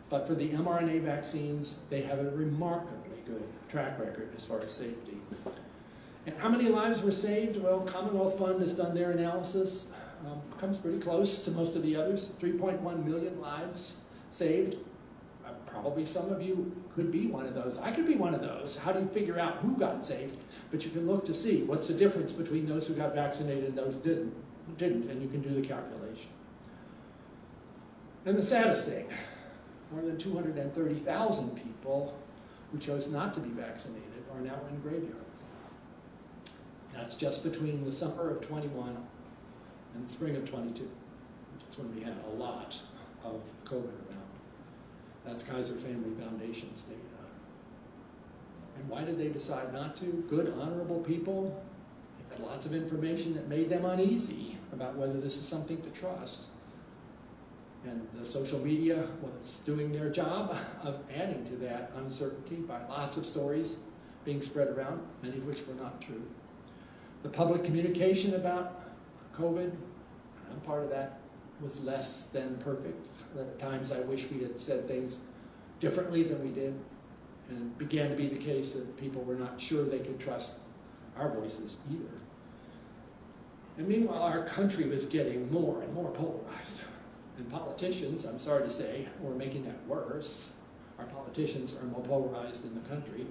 But for the mRNA vaccines, they have a remarkably good track record as far as safety. And how many lives were saved? Well, Commonwealth Fund has done their analysis. Comes pretty close to most of the others. 3.1 million lives saved. Probably some of you could be one of those. I could be one of those. How do you figure out who got saved? But you can look to see what's the difference between those who got vaccinated and those who didn't, and you can do the calculation. And the saddest thing, more than 230,000 people who chose not to be vaccinated are now in graveyards. That's just between the summer of 21 and the spring of 22, which is when we had a lot of COVID around. That's Kaiser Family Foundation's data. And why did they decide not to? Good, honorable people. They had lots of information that made them uneasy about whether this is something to trust. And the social media was doing their job of adding to that uncertainty by lots of stories being spread around, many of which were not true. The public communication about COVID, and I'm part of that, was less than perfect. At times I wish we had said things differently than we did. And it began to be the case that people were not sure they could trust our voices either. And meanwhile, our country was getting more and more polarized. And politicians, I'm sorry to say, were making that worse. Our politicians are more polarized in the country.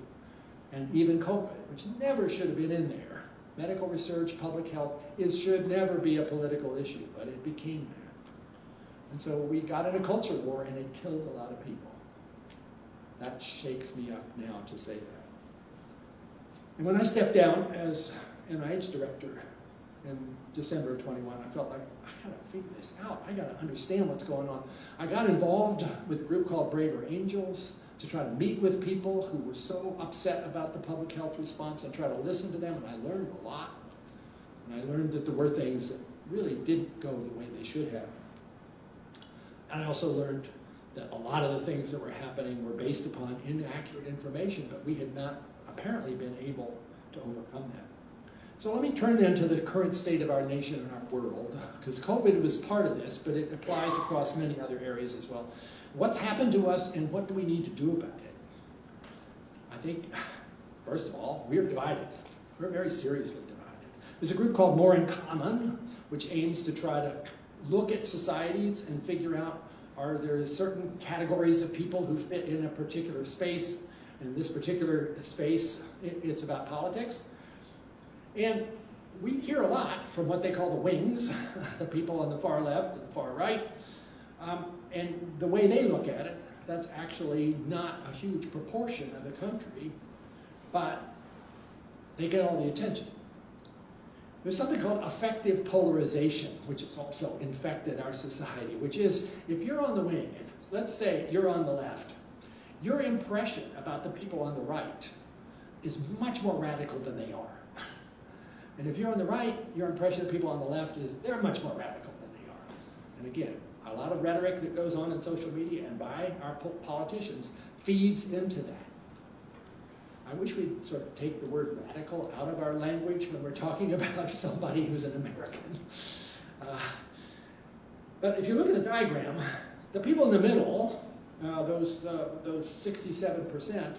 And even COVID, which never should have been in there. Medical research, public health, should never be a political issue, but it became that. And so we got in a culture war and it killed a lot of people. That shakes me up now to say that. And when I stepped down as NIH director in December of 21, I felt like, I gotta figure this out. I gotta understand what's going on. I got involved with a group called Braver Angels to try to meet with people who were so upset about the public health response and try to listen to them, and I learned a lot. And I learned that there were things that really didn't go the way they should have. And I also learned that a lot of the things that were happening were based upon inaccurate information, but we had not apparently been able to overcome that. So let me turn then to the current state of our nation and our world, because COVID was part of this, but it applies across many other areas as well. What's happened to us and what do we need to do about it? I think, first of all, we're divided. We're very seriously divided. There's a group called More in Common, which aims to try to look at societies and figure out, are there certain categories of people who fit in a particular space? In this particular space, it's about politics. And we hear a lot from what they call the wings, the people on the far left and far right. And the way they look at it, that's actually not a huge proportion of the country, but they get all the attention. There's something called affective polarization, which has also infected our society, which is if you're on the wing, let's say you're on the left, your impression about the people on the right is much more radical than they are. And if you're on the right, your impression of people on the left is they're much more radical than they are. And again, a lot of rhetoric that goes on in social media and by our politicians feeds into that. I wish we'd sort of take the word radical out of our language when we're talking about somebody who's an American. But if you look at the diagram, the people in the middle, those 67%,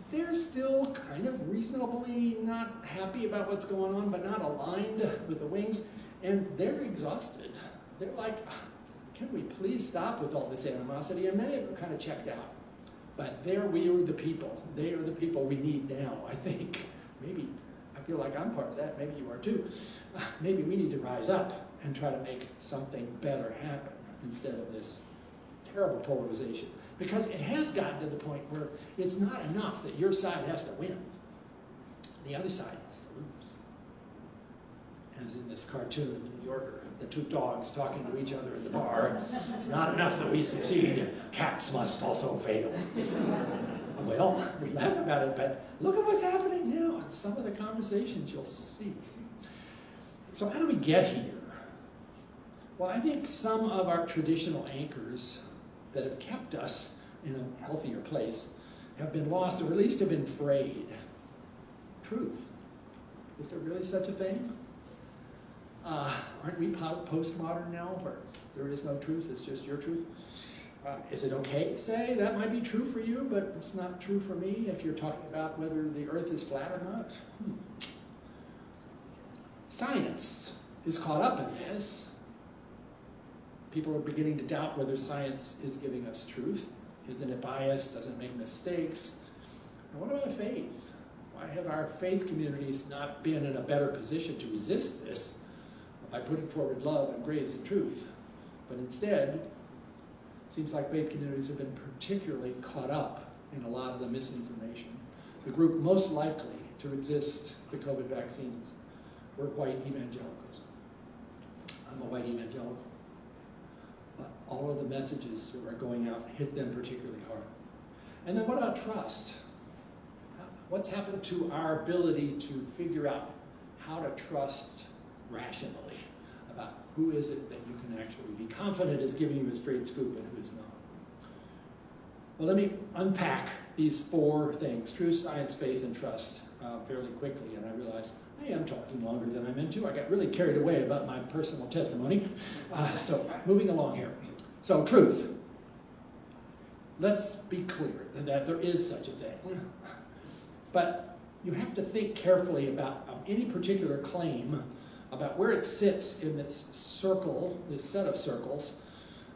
they're still kind of reasonably not happy about what's going on, but not aligned with the wings, and they're exhausted. They're like, can we please stop with all this animosity? And many of them are kind of checked out. But we are the people. They are the people we need now, I think. Maybe, I feel like I'm part of that, maybe you are too. Maybe we need to rise up and try to make something better happen instead of this terrible polarization. Because it has gotten to the point where it's not enough that your side has to win. The other side has to lose. As in this cartoon in the New Yorker, the two dogs talking to each other in the bar. It's not enough that we succeed, cats must also fail. Well, we laugh about it, but look at what's happening now in some of the conversations you'll see. So how do we get here? Well, I think some of our traditional anchors that have kept us in a healthier place have been lost, or at least have been frayed. Truth. Is there really such a thing? Aren't we postmodern now, where there is no truth, it's just your truth? Is it okay to say that might be true for you, but it's not true for me if you're talking about whether the earth is flat or not? Science is caught up in this. People are beginning to doubt whether science is giving us truth. Isn't it biased? Doesn't it make mistakes? And what about faith? Why have our faith communities not been in a better position to resist this by putting forward love and grace and truth? But instead, it seems like faith communities have been particularly caught up in a lot of the misinformation. The group most likely to resist the COVID vaccines were white evangelicals. I'm a white evangelical. But all of the messages that were going out hit them particularly hard. And then what about trust? What's happened to our ability to figure out how to trust rationally about who is it that you can actually be confident is giving you a straight scoop and who is not? Well, let me unpack these four things: truth, science, faith, and trust fairly quickly. And I realize I am talking longer than I meant to. I got really carried away about my personal testimony. So moving along here. So truth. Let's be clear that there is such a thing. But you have to think carefully about any particular claim, about where it sits in this circle, this set of circles,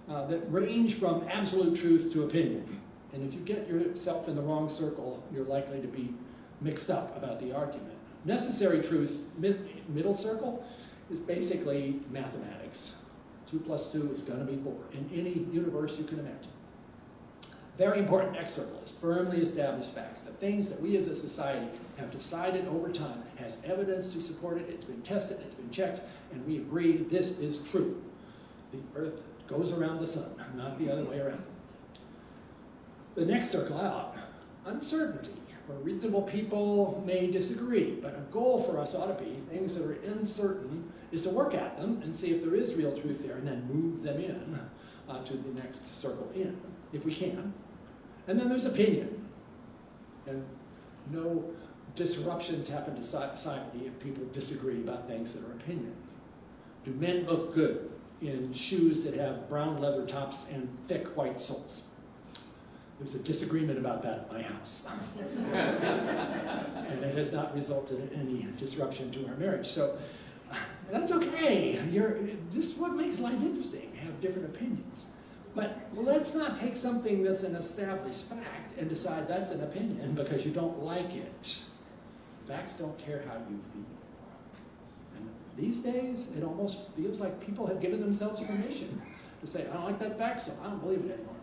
that range from absolute truth to opinion. And if you get yourself in the wrong circle, you're likely to be mixed up about the argument. Necessary truth, middle circle, is basically mathematics. 2 + 2 is going to be 4 in any universe you can imagine. Very important next circle is firmly established facts. The things that we as a society have decided over time, has evidence to support it, it's been tested, it's been checked, and we agree this is true. The earth goes around the sun, not the other way around. The next circle out, uncertainty, where reasonable people may disagree, but a goal for us ought to be things that are uncertain is to work at them and see if there is real truth there and then move them in to the next circle in, if we can. And then there's opinion. And no disruptions happen to society if people disagree about things that are opinion. Do men look good in shoes that have brown leather tops and thick white soles? There's a disagreement about that at my house. And it has not resulted in any disruption to our marriage. So that's okay. This is what makes life interesting, have different opinions. But let's not take something that's an established fact and decide that's an opinion because you don't like it. Facts don't care how you feel. And these days, it almost feels like people have given themselves permission to say, I don't like that fact, so I don't believe it anymore.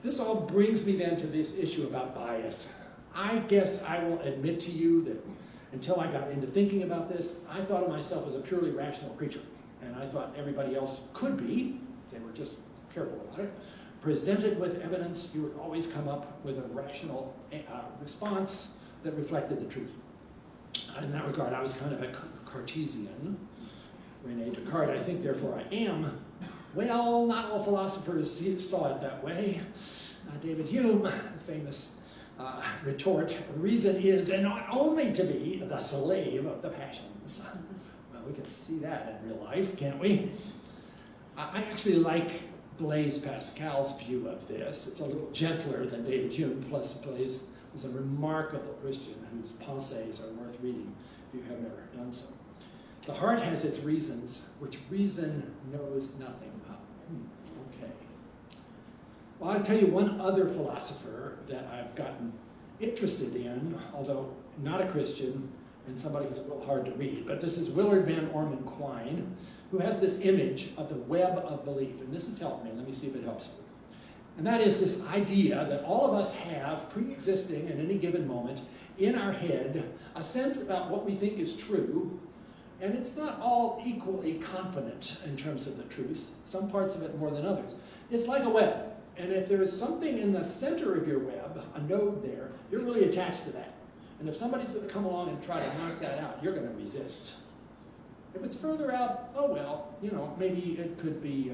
This all brings me then to this issue about bias. I guess I will admit to you that until I got into thinking about this, I thought of myself as a purely rational creature. And I thought everybody else could be, if they were just careful about it. Presented with evidence, you would always come up with a rational response that reflected the truth. In that regard, I was kind of a Cartesian. Rene Descartes, I think, therefore I am. Well, not all philosophers saw it that way. David Hume, the famous retort, reason is and ought only to be the slave of the passions. Well, we can see that in real life, can't we? I actually like Blaise Pascal's view of this. It's a little gentler than David Hume, plus Blaise was a remarkable Christian whose Pensées are worth reading if you have never done so. The heart has its reasons, which reason knows nothing of. Okay. Well, I'll tell you one other philosopher that I've gotten interested in, although not a Christian, and somebody who's a little hard to read, but this is Willard Van Orman Quine, who has this image of the web of belief, and this has helped me. Let me see if it helps you. And that is this idea that all of us have, pre-existing at any given moment, in our head, a sense about what we think is true, and it's not all equally confident in terms of the truth, some parts of it more than others. It's like a web, and if there is something in the center of your web, a node there, you're really attached to that. And if somebody's going to come along and try to knock that out, you're going to resist. If it's further out, oh well, you know, maybe it could be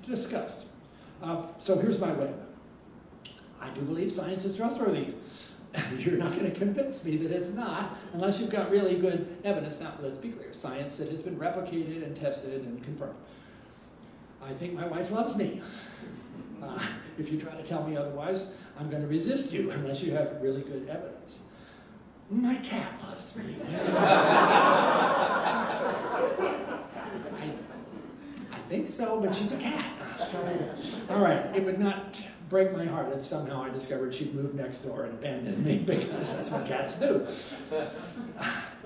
discussed. So here's my web. I do believe science is trustworthy. You're not going to convince me that it's not, unless you've got really good evidence. Now, let's be clear, science that has been replicated and tested and confirmed. I think my wife loves me. If you try to tell me otherwise, I'm going to resist you unless you have really good evidence. My cat loves me. I think so, but she's a cat. So, all right, it would not break my heart if somehow I discovered she'd moved next door and abandoned me, because that's what cats do.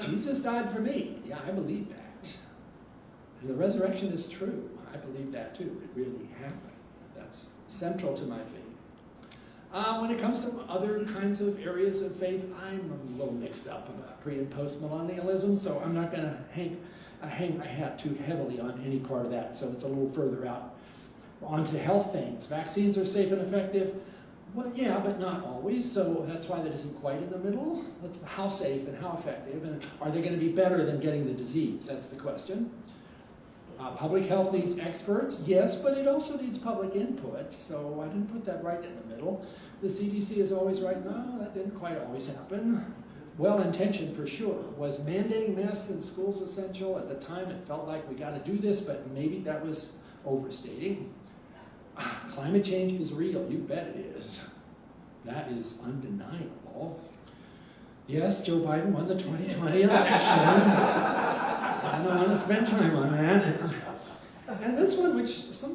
Jesus died for me. Yeah, I believe that. And the resurrection is true. I believe that too. It really happened. That's central to my faith. When it comes to other kinds of areas of faith, I'm a little mixed up about pre- and post-millennialism, so I'm not going to hang my hat too heavily on any part of that, so it's a little further out. On to health things. Vaccines are safe and effective. Well, yeah, but not always, so that's why that isn't quite in the middle. That's how safe and how effective, and are they going to be better than getting the disease? That's the question. Public health needs experts, yes, but it also needs public input, so I didn't put that right in the middle. The CDC is always right. No, that didn't quite always happen. Well-intentioned for sure. Was mandating masks in schools essential? At the time it felt like we got to do this, but maybe that was overstating. Climate change is real, you bet it is. That is undeniable. Yes, Joe Biden won the 2020 election. I don't want to spend time on that. And this one, which is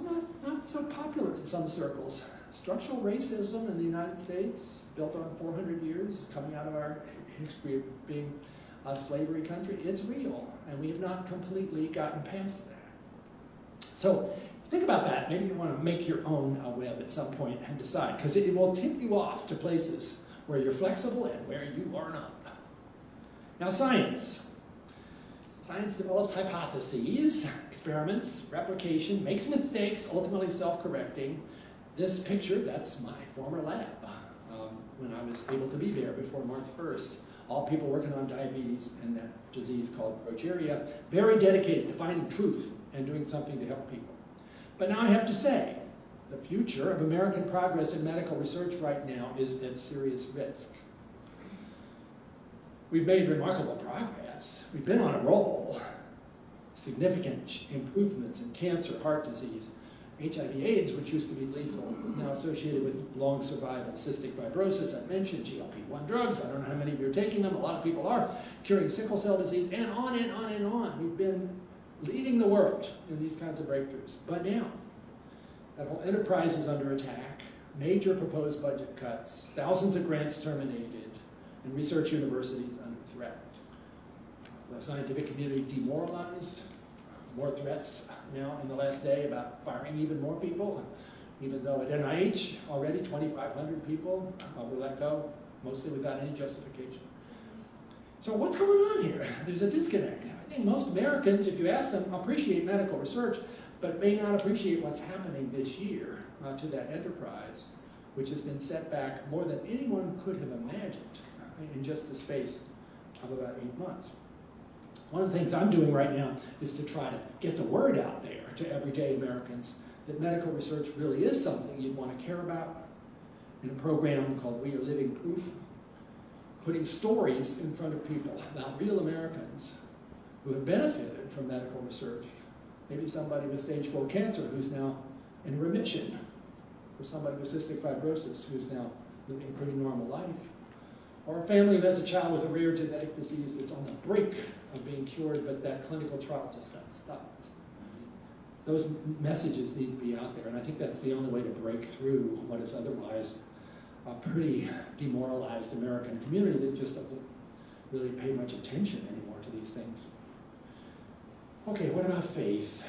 not so popular in some circles. Structural racism in the United States, built on 400 years, coming out of our history of being a slavery country, it's real. And we have not completely gotten past that. So think about that. Maybe you want to make your own web at some point and decide, because it will tip you off to places where you're flexible and where you are not. Now, science. Science develops hypotheses, experiments, replication, makes mistakes, ultimately self-correcting. This picture, that's my former lab when I was able to be there before March 1st. All people working on diabetes and that disease called progeria, very dedicated to finding truth and doing something to help people. But now I have to say, the future of American progress in medical research right now is at serious risk. We've made remarkable progress. We've been on a roll. Significant improvements in cancer, heart disease, HIV/AIDS, which used to be lethal, now associated with long survival, cystic fibrosis, I mentioned, GLP-1 drugs, I don't know how many of you are taking them, a lot of people are, curing sickle cell disease, and on and on and on. We've been leading the world in these kinds of breakthroughs. But now, that whole enterprise is under attack, major proposed budget cuts, thousands of grants terminated, and research universities under threat. The scientific community demoralized, more threats now in the last day about firing even more people, even though at NIH already 2,500 people were let go, mostly without any justification. So what's going on here? There's a disconnect. I think most Americans, if you ask them, appreciate medical research, but may not appreciate what's happening this year to that enterprise, which has been set back more than anyone could have imagined in just the space of about 8 months. One of the things I'm doing right now is to try to get the word out there to everyday Americans that medical research really is something you'd want to care about. In a program called We Are Living Proof, putting stories in front of people about real Americans who have benefited from medical research. Maybe somebody with stage 4 cancer who's now in remission, or somebody with cystic fibrosis who's now living a pretty normal life, or a family who has a child with a rare genetic disease that's on the brink of being cured, but that clinical trial just got stopped. Those messages need to be out there, and I think that's the only way to break through what is otherwise a pretty demoralized American community that just doesn't really pay much attention anymore to these things. Okay, what about faith?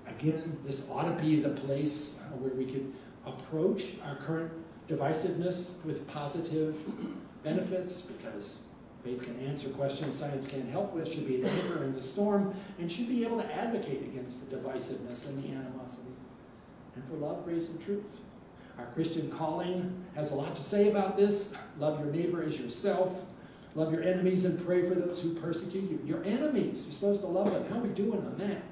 Again, this ought to be the place where we could approach our current divisiveness with positive benefits, because faith can answer questions science can't help with, should be an anchor in the storm, and should be able to advocate against the divisiveness and the animosity, and for love, grace, and truth. Our Christian calling has a lot to say about this. Love your neighbor as yourself. Love your enemies and pray for those who persecute you. Your enemies, you're supposed to love them. How are we doing on that?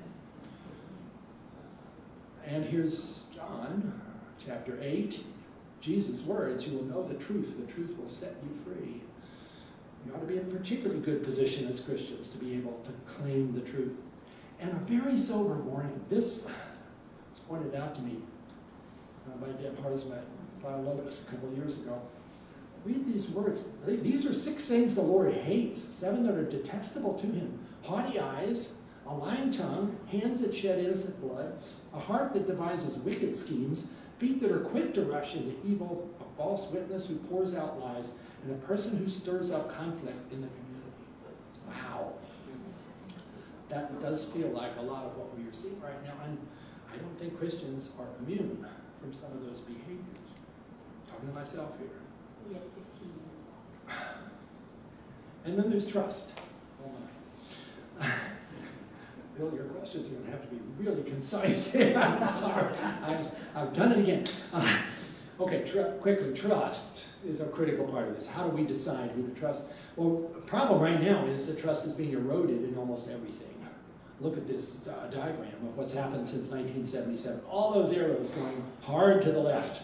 And here's John chapter 8. Jesus' words, you will know the truth will set you free. You ought to be in a particularly good position as Christians to be able to claim the truth. And a very sober warning. This was pointed out to me by Deb Harsma, biologist, a couple of years ago. Read these words. These are 6 things the Lord hates, 7 that are detestable to him. Haughty eyes, a lying tongue, hands that shed innocent blood, a heart that devises wicked schemes, feet that are quick to rush into evil, a false witness who pours out lies, and a person who stirs up conflict in the community. Wow. That does feel like a lot of what we are seeing right now, and I don't think Christians are immune from some of those behaviors. I'm talking to myself here. We have 15 minutes. And then there's trust. Oh my. Bill, your questions are going to have to be really concise. I'm sorry. I've done it again. Okay, quickly, trust is a critical part of this. How do we decide who to trust? Well, the problem right now is that trust is being eroded in almost everything. Look at this diagram of what's happened since 1977. All those arrows going hard to the left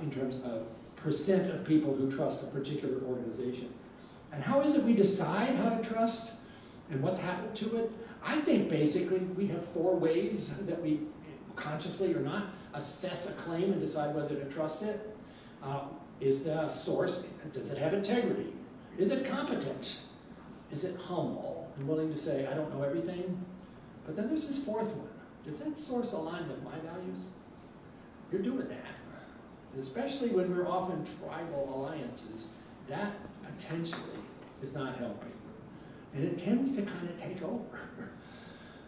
in terms of percent of people who trust a particular organization. And how is it we decide how to trust and what's happened to it? I think basically we have 4 ways that we, consciously or not, assess a claim and decide whether to trust it. Is the source, does it have integrity? Is it competent? Is it humble and willing to say, I don't know everything? But then there's this 4th one. Does that source align with my values? You're doing that. And especially when we're often tribal alliances, that potentially is not helping. And it tends to kind of take over.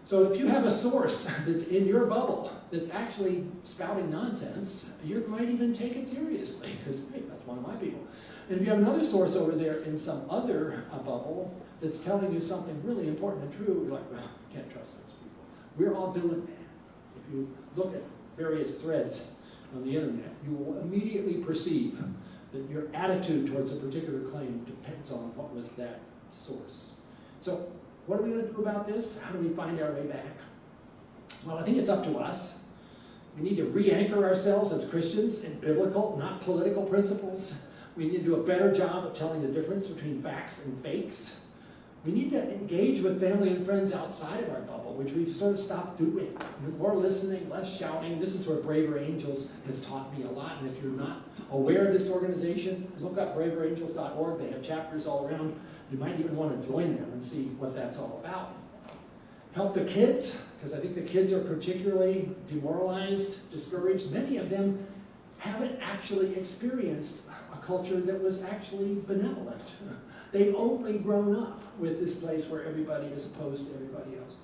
So if you have a source that's in your bubble that's actually spouting nonsense, you might even take it seriously, because, hey, that's one of my people. And if you have another source over there in some other bubble that's telling you something really important and true, you're like, well, you can't trust those people. We're all doing that. If you look at various threads on the internet, you will immediately perceive that your attitude towards a particular claim depends on what was that source. So what are we going to do about this? How do we find our way back? Well, I think it's up to us. We need to re-anchor ourselves as Christians in biblical, not political principles. We need to do a better job of telling the difference between facts and fakes. We need to engage with family and friends outside of our bubble, which we've sort of stopped doing. More listening, less shouting. This is where Braver Angels has taught me a lot. And if you're not aware of this organization, look up braverangels.org. They have chapters all around. You might even want to join them and see what that's all about. Help the kids, because I think the kids are particularly demoralized, discouraged. Many of them haven't actually experienced a culture that was actually benevolent. They've only grown up with this place where everybody is opposed to everybody else.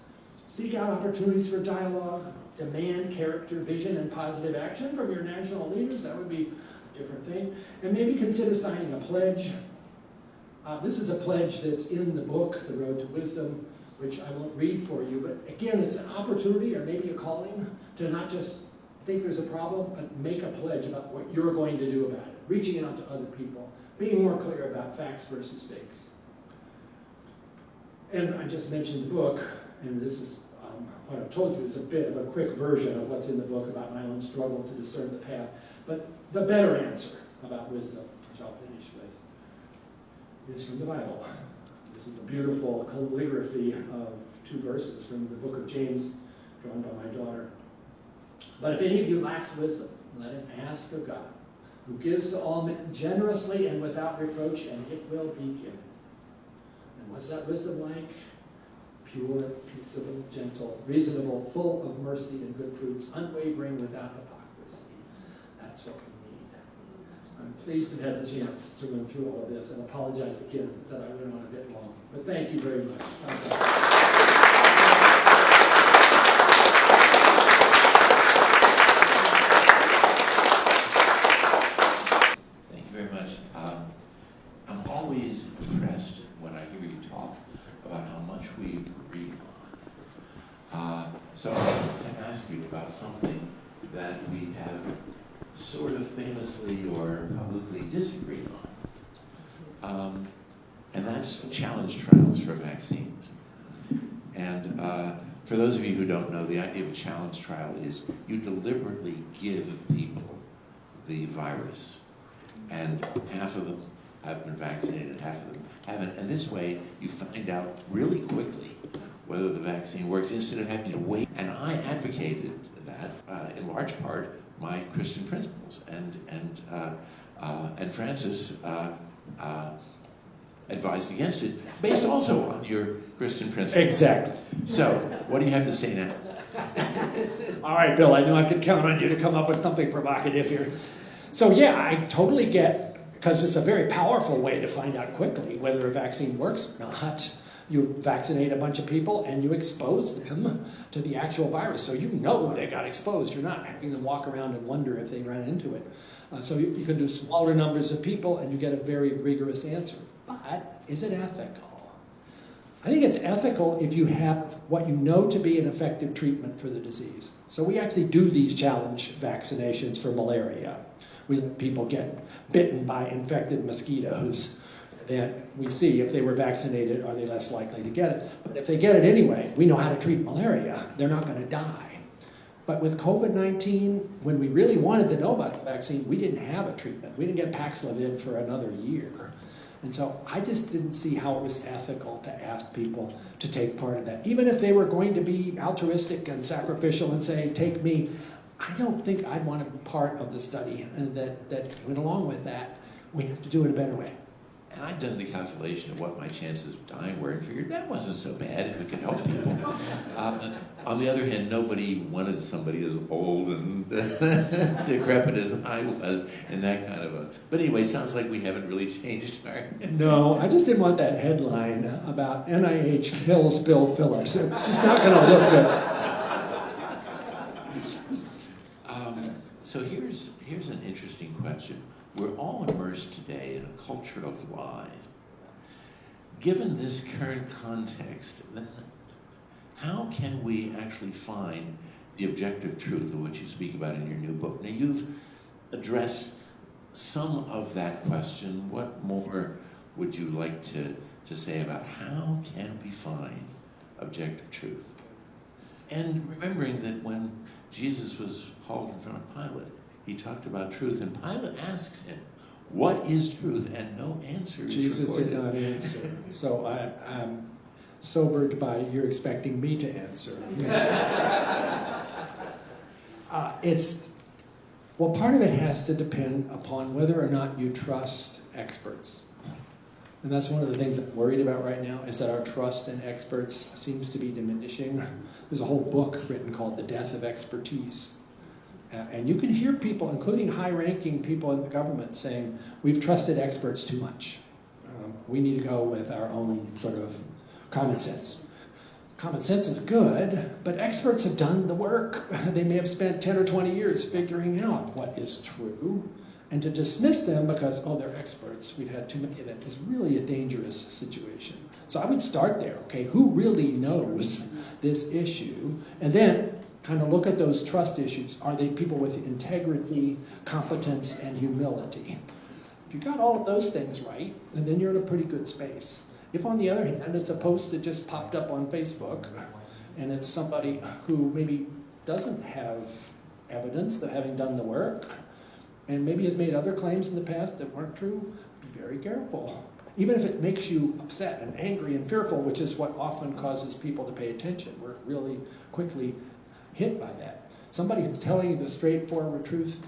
Seek out opportunities for dialogue, demand character, vision, and positive action from your national leaders. That would be a different thing. And maybe consider signing a pledge. This is a pledge that's in the book, The Road to Wisdom, which I won't read for you. But again, it's an opportunity or maybe a calling to not just think there's a problem, but make a pledge about what you're going to do about it. Reaching out to other people. Being more clear about facts versus fakes. And I just mentioned the book, and this is what I've told you is a bit of a quick version of what's in the book about my own struggle to discern the path. But the better answer about wisdom, which I'll finish with, is from the Bible. This is a beautiful calligraphy of 2 verses from the book of James, drawn by my daughter. But if any of you lacks wisdom, let him ask of God, who gives to all men generously and without reproach, and it will be given. And what's that wisdom like? Pure, peaceable, gentle, reasonable, full of mercy and good fruits, unwavering, without hypocrisy. That's what we need. I'm pleased to have the chance to run through all of this, and apologize again that I went on a bit long. But thank you very much. I'm always impressed when I hear you talk about how much we agree on. So I want to ask you about something that we have sort of famously or publicly disagreed on. And that's challenge trials for vaccines. And for those of you who don't know, the idea of a challenge trial is you deliberately give people the virus. And half of them have been vaccinated and half of them haven't. And this way, you find out really quickly whether the vaccine works instead of having to wait. And I advocated that, in large part, my Christian principles. And Francis advised against it, based also on your Christian principles. Exactly. So, what do you have to say now? All right, Bill, I knew I could count on you to come up with something provocative here. So yeah, I totally get, because it's a very powerful way to find out quickly whether a vaccine works or not. You vaccinate a bunch of people and you expose them to the actual virus. So you know they got exposed. You're not having them walk around and wonder if they ran into it. So you can do smaller numbers of people and you get a very rigorous answer. But is it ethical? I think it's ethical if you have what you know to be an effective treatment for the disease. So we actually do these challenge vaccinations for malaria. We let people get bitten by infected mosquitoes. Then we see if they were vaccinated, are they less likely to get it. But if they get it anyway, we know how to treat malaria. They're not going to die. But with COVID-19, when we really wanted to know about the vaccine, we didn't have a treatment. We didn't get Paxlovid for another year. And so I just didn't see how it was ethical to ask people to take part in that. Even if they were going to be altruistic and sacrificial and say, take me, I don't think I'd want to be part of the study and that went along with that. We have to do it a better way. And I'd done the calculation of what my chances of dying were and figured that wasn't so bad if we could help people. On the other hand, nobody wanted somebody as old and decrepit as I was in that kind of a... But anyway, sounds like we haven't really changed our... No, I just didn't want that headline about NIH kills Bill Phillips. It's just not going to look good. So here's an interesting question. We're all immersed today in a culture of lies. Given this current context, then how can we actually find the objective truth of which you speak about in your new book? Now, you've addressed some of that question. What more would you like to say about how can we find objective truth? And remembering that when Jesus was called in front of Pilate. He talked about truth, and Pilate asks him, "What is truth?" And no answer is Jesus recorded. did not answer. So I'm sobered by you're expecting me to answer. Well, part of it has to depend upon whether or not you trust experts. And that's one of the things I'm worried about right now, is that our trust in experts seems to be diminishing. There's a whole book written called The Death of Expertise. And you can hear people, including high-ranking people in the government, saying, we've trusted experts too much. We need to go with our own sort of common sense. Common sense is good, but experts have done the work. They may have spent 10 or 20 years figuring out what is true. And to dismiss them because, oh, they're experts, we've had too many of them, is really a dangerous situation. So I would start there, okay? Who really knows this issue? And then kind of look at those trust issues. Are they people with integrity, competence, and humility? If you got all of those things right, then you're in a pretty good space. If, on the other hand, it's a post that just popped up on Facebook, and it's somebody who maybe doesn't have evidence of having done the work, and maybe has made other claims in the past that weren't true, be very careful. Even if it makes you upset and angry and fearful, which is what often causes people to pay attention. We're really quickly hit by that. Somebody who's telling you the straightforward truth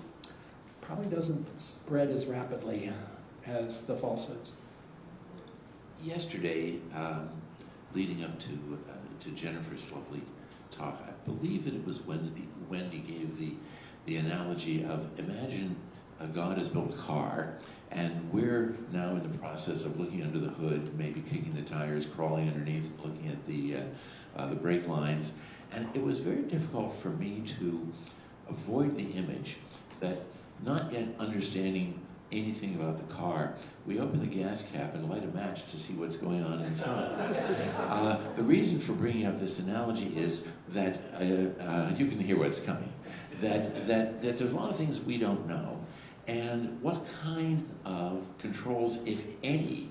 probably doesn't spread as rapidly as the falsehoods. Yesterday, leading up to Jennifer's lovely talk, I believe that it was Wendy gave the analogy of, imagine God has built a car, and we're now in the process of looking under the hood, maybe kicking the tires, crawling underneath, looking at the brake lines. And it was very difficult for me to avoid the image that, not yet understanding anything about the car, we open the gas cap and light a match to see what's going on inside. The reason for bringing up this analogy is that you can hear what's coming. That there's a lot of things we don't know. And what kind of controls, if any,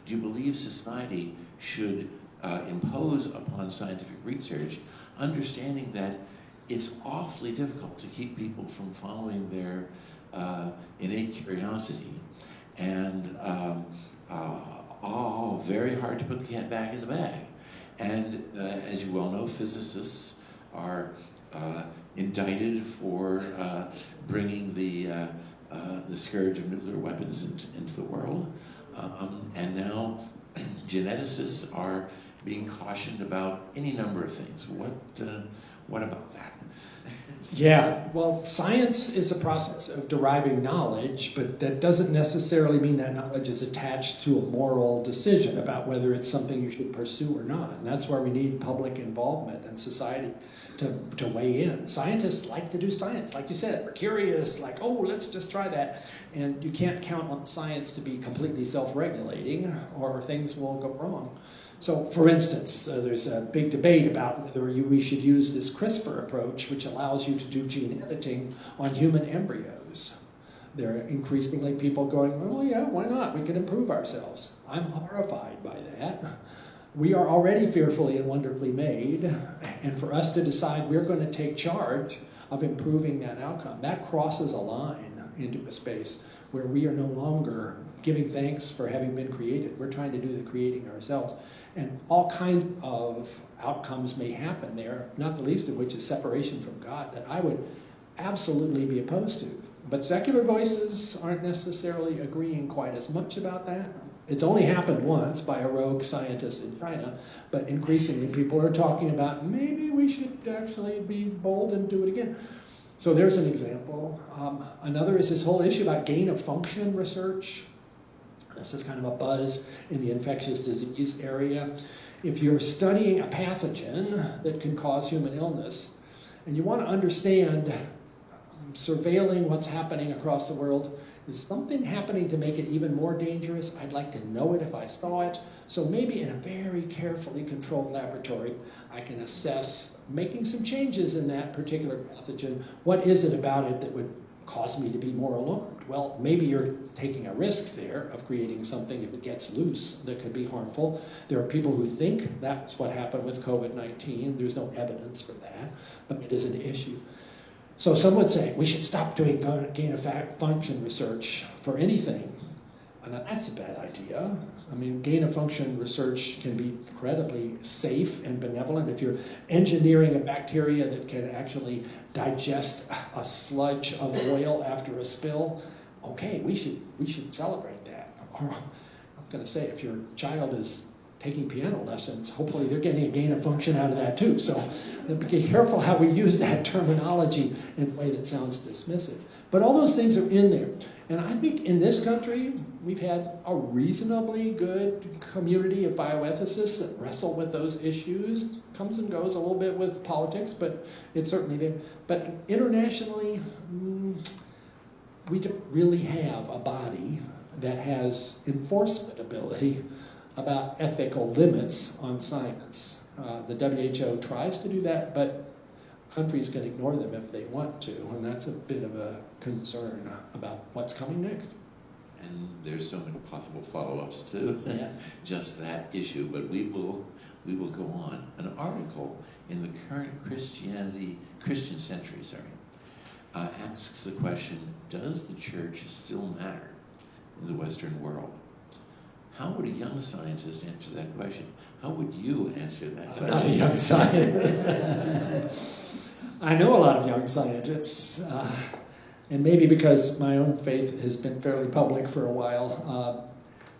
do you believe society should impose upon scientific research, understanding that it's awfully difficult to keep people from following their innate curiosity, and very hard to put the cat back in the bag. And as you well know, physicists are indicted for bringing the scourge of nuclear weapons into the world, and now geneticists are being cautioned about any number of things. What about that? Yeah, well, science is a process of deriving knowledge, but that doesn't necessarily mean that knowledge is attached to a moral decision about whether it's something you should pursue or not. And that's where we need public involvement and society to weigh in. Scientists like to do science, like you said. We're curious, like, oh, let's just try that. And you can't count on science to be completely self-regulating, or things will go wrong. So, for instance, there's a big debate about whether we should use this CRISPR approach, which allows you to do gene editing on human embryos. There are increasingly people going, well, yeah, why not? We can improve ourselves. I'm horrified by that. We are already fearfully and wonderfully made, and for us to decide we're going to take charge of improving that outcome, that crosses a line into a space where we are no longer giving thanks for having been created. We're trying to do the creating ourselves. And all kinds of outcomes may happen there, not the least of which is separation from God, that I would absolutely be opposed to. But secular voices aren't necessarily agreeing quite as much about that. It's only happened once by a rogue scientist in China, but increasingly people are talking about maybe we should actually be bold and do it again. So there's an example. Another is this whole issue about gain of function research. This is kind of a buzz in the infectious disease area. If you're studying a pathogen that can cause human illness, and you want to understand, surveilling what's happening across the world, is something happening to make it even more dangerous? I'd like to know it if I saw it. So maybe in a very carefully controlled laboratory, I can assess, making some changes in that particular pathogen, what is it about it that would cause me to be more alarmed? Well, maybe you're taking a risk there of creating something, if it gets loose, that could be harmful. There are people who think that's what happened with COVID-19. There's no evidence for that, but it is an issue. So some would say we should stop doing gain of function research for anything. And that's a bad idea. I mean, gain of function research can be incredibly safe and benevolent. If you're engineering a bacteria that can actually digest a sludge of oil after a spill, okay, we should celebrate that. Or I'm going to say, if your child is taking piano lessons, hopefully they're getting a gain of function out of that too. So be careful how we use that terminology in a way that sounds dismissive. But all those things are in there. And I think in this country, we've had a reasonably good community of bioethicists that wrestle with those issues. Comes and goes a little bit with politics, but it's certainly there. But internationally, we don't really have a body that has enforcement ability about ethical limits on science. The WHO tries to do that, but countries can ignore them if they want to, and that's a bit of a concern about what's coming next. And there's so many possible follow-ups to just that issue, but we will go on. An article in the current Christian Century, asks the question, does the church still matter in the Western world? How would a young scientist answer that question? How would you answer that question? I'm not a young scientist. I know a lot of young scientists, and maybe because my own faith has been fairly public for a while,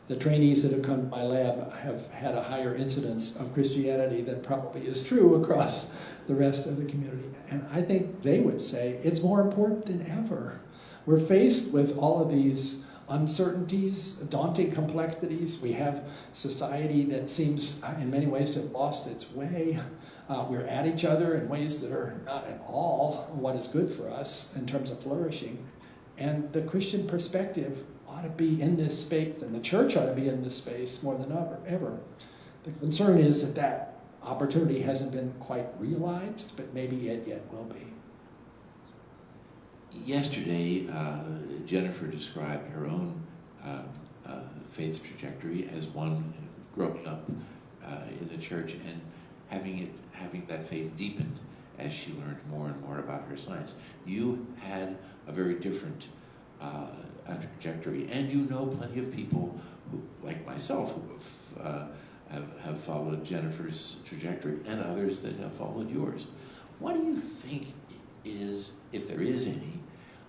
the trainees that have come to my lab have had a higher incidence of Christianity than probably is true across the rest of the community. And I think they would say it's more important than ever. We're faced with all of these uncertainties, daunting complexities. We have society that seems in many ways to have lost its way. We're at each other in ways that are not at all what is good for us in terms of flourishing. And the Christian perspective ought to be in this space, and the church ought to be in this space more than ever. The concern is that that opportunity hasn't been quite realized, but maybe it yet will be. Yesterday, Jennifer described her own faith trajectory as one growing up in the church and having that faith deepened as she learned more and more about her science. You had a very different trajectory, and you know plenty of people who, like myself, who have followed Jennifer's trajectory, and others that have followed yours. What do you think is, if there is any,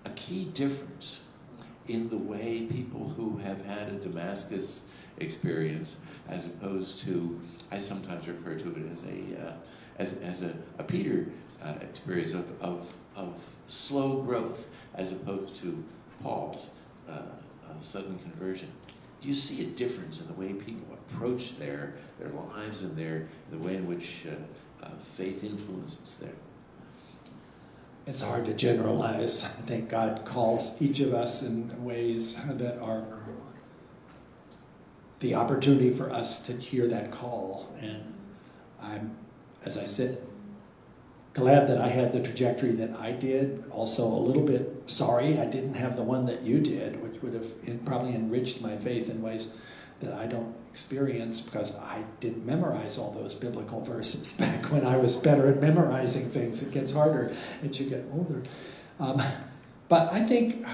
a key difference in the way people who have had a Damascus experience, as opposed to, I sometimes refer to it as a Peter experience of slow growth, as opposed to Paul's sudden conversion? Do you see a difference in the way people approach their lives and the way in which faith influences them? It's hard to generalize. I think God calls each of us in ways that are the opportunity for us to hear that call. And I'm, as I said, glad that I had the trajectory that I did. Also a little bit sorry I didn't have the one that you did, which would have probably enriched my faith in ways that I don't experience, because I didn't memorize all those biblical verses back when I was better at memorizing things. It gets harder as you get older. But I think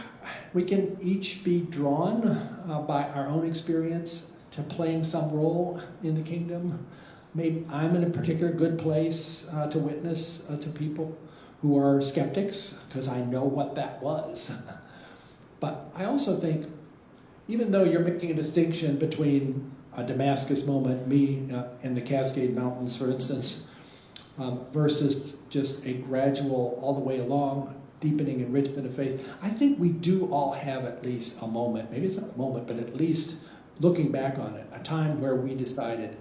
we can each be drawn by our own experience to playing some role in the kingdom. Maybe I'm in a particular good place to witness to people who are skeptics, because I know what that was. But I also think, even though you're making a distinction between a Damascus moment, me in the Cascade Mountains, for instance, versus just a gradual, all the way along, deepening enrichment of faith, I think we do all have at least a moment, maybe it's not a moment, but at least looking back on it, a time where we decided,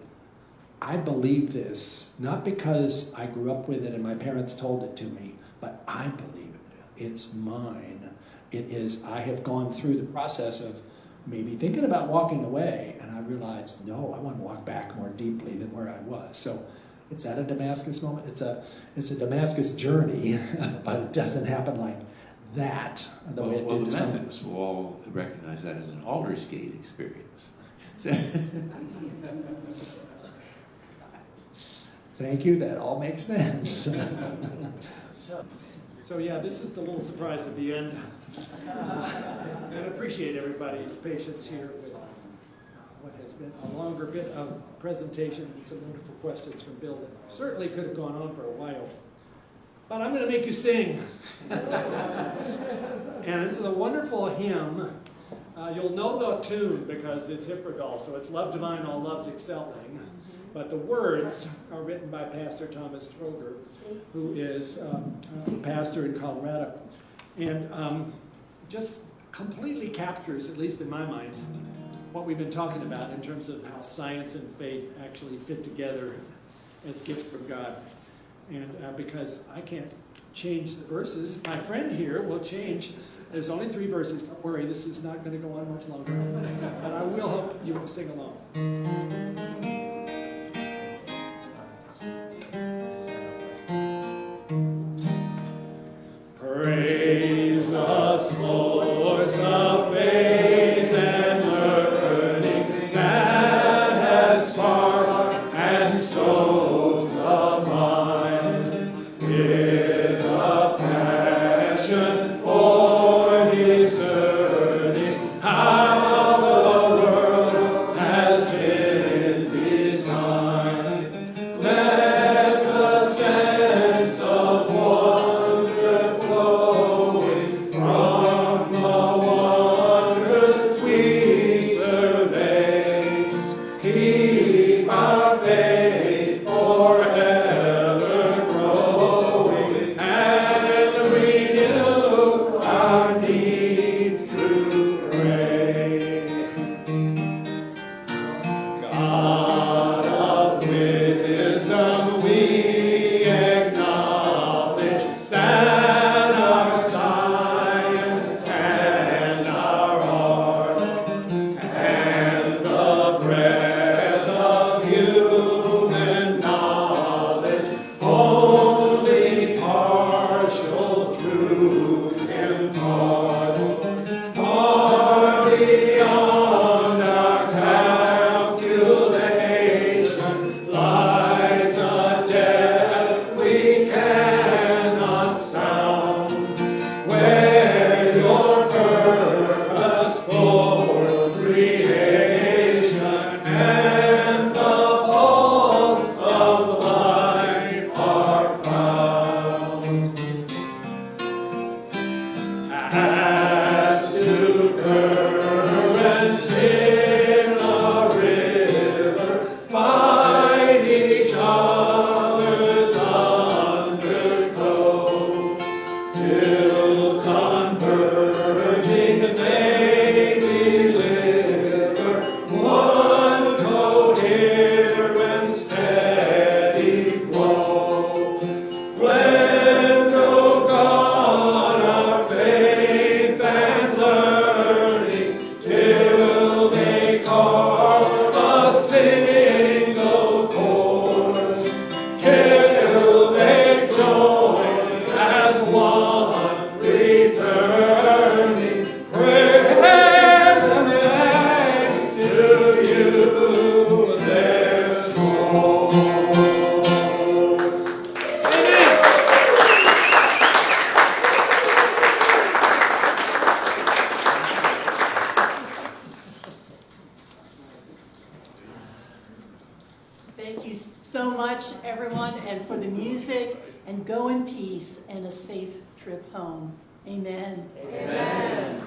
I believe this, not because I grew up with it and my parents told it to me, but I believe it. It's mine. It is, I have gone through the process of maybe thinking about walking away, and I realized, no, I want to walk back more deeply than where I was. So it's at a Damascus moment. It's a Damascus journey, but it doesn't happen like that, the way it did to some. The Methodists will all recognize that as an Aldersgate experience. Thank you, that all makes sense. So yeah, this is the little surprise at the end. And I appreciate everybody's patience here with what has been a longer bit of presentation and some wonderful questions from Bill that certainly could have gone on for a while. But I'm going to make you sing. And this is a wonderful hymn. You'll know the tune because it's Hipfridal, so it's Love Divine, All Loves Excelling. But the words are written by Pastor Thomas Troger, who is a pastor in Colorado. And just completely captures, at least in my mind, what we've been talking about in terms of how science and faith actually fit together as gifts from God. And because I can't change the verses, my friend here will change. There's only 3 verses. Don't worry, this is not going to go on much longer. But I will hope you will sing along. Praise the source of faith and learning that has sparked and stoked the mind with a passion for discerning how the world has been designed. Let the sense of wonder flowing from the wonders we survey keep our faith forever growing and renew our need to pray. God of wisdom, we acknowledge that our science and our art and the breadth of human knowledge only partial truth impart, far beyond our calculation lies a depth we cannot sound, where your purpose for creation and the pulse of life are found. As to currents in a river find each other's undertow, till converging they deliver one coherent steady flow. Blend, O God, our faith and learning till they carve a single course, till they join as one, returning praise and thanks to you, their source. Amen. Thank you so much, everyone, and for the music, and go in peace and a safe trip home. Amen. Amen.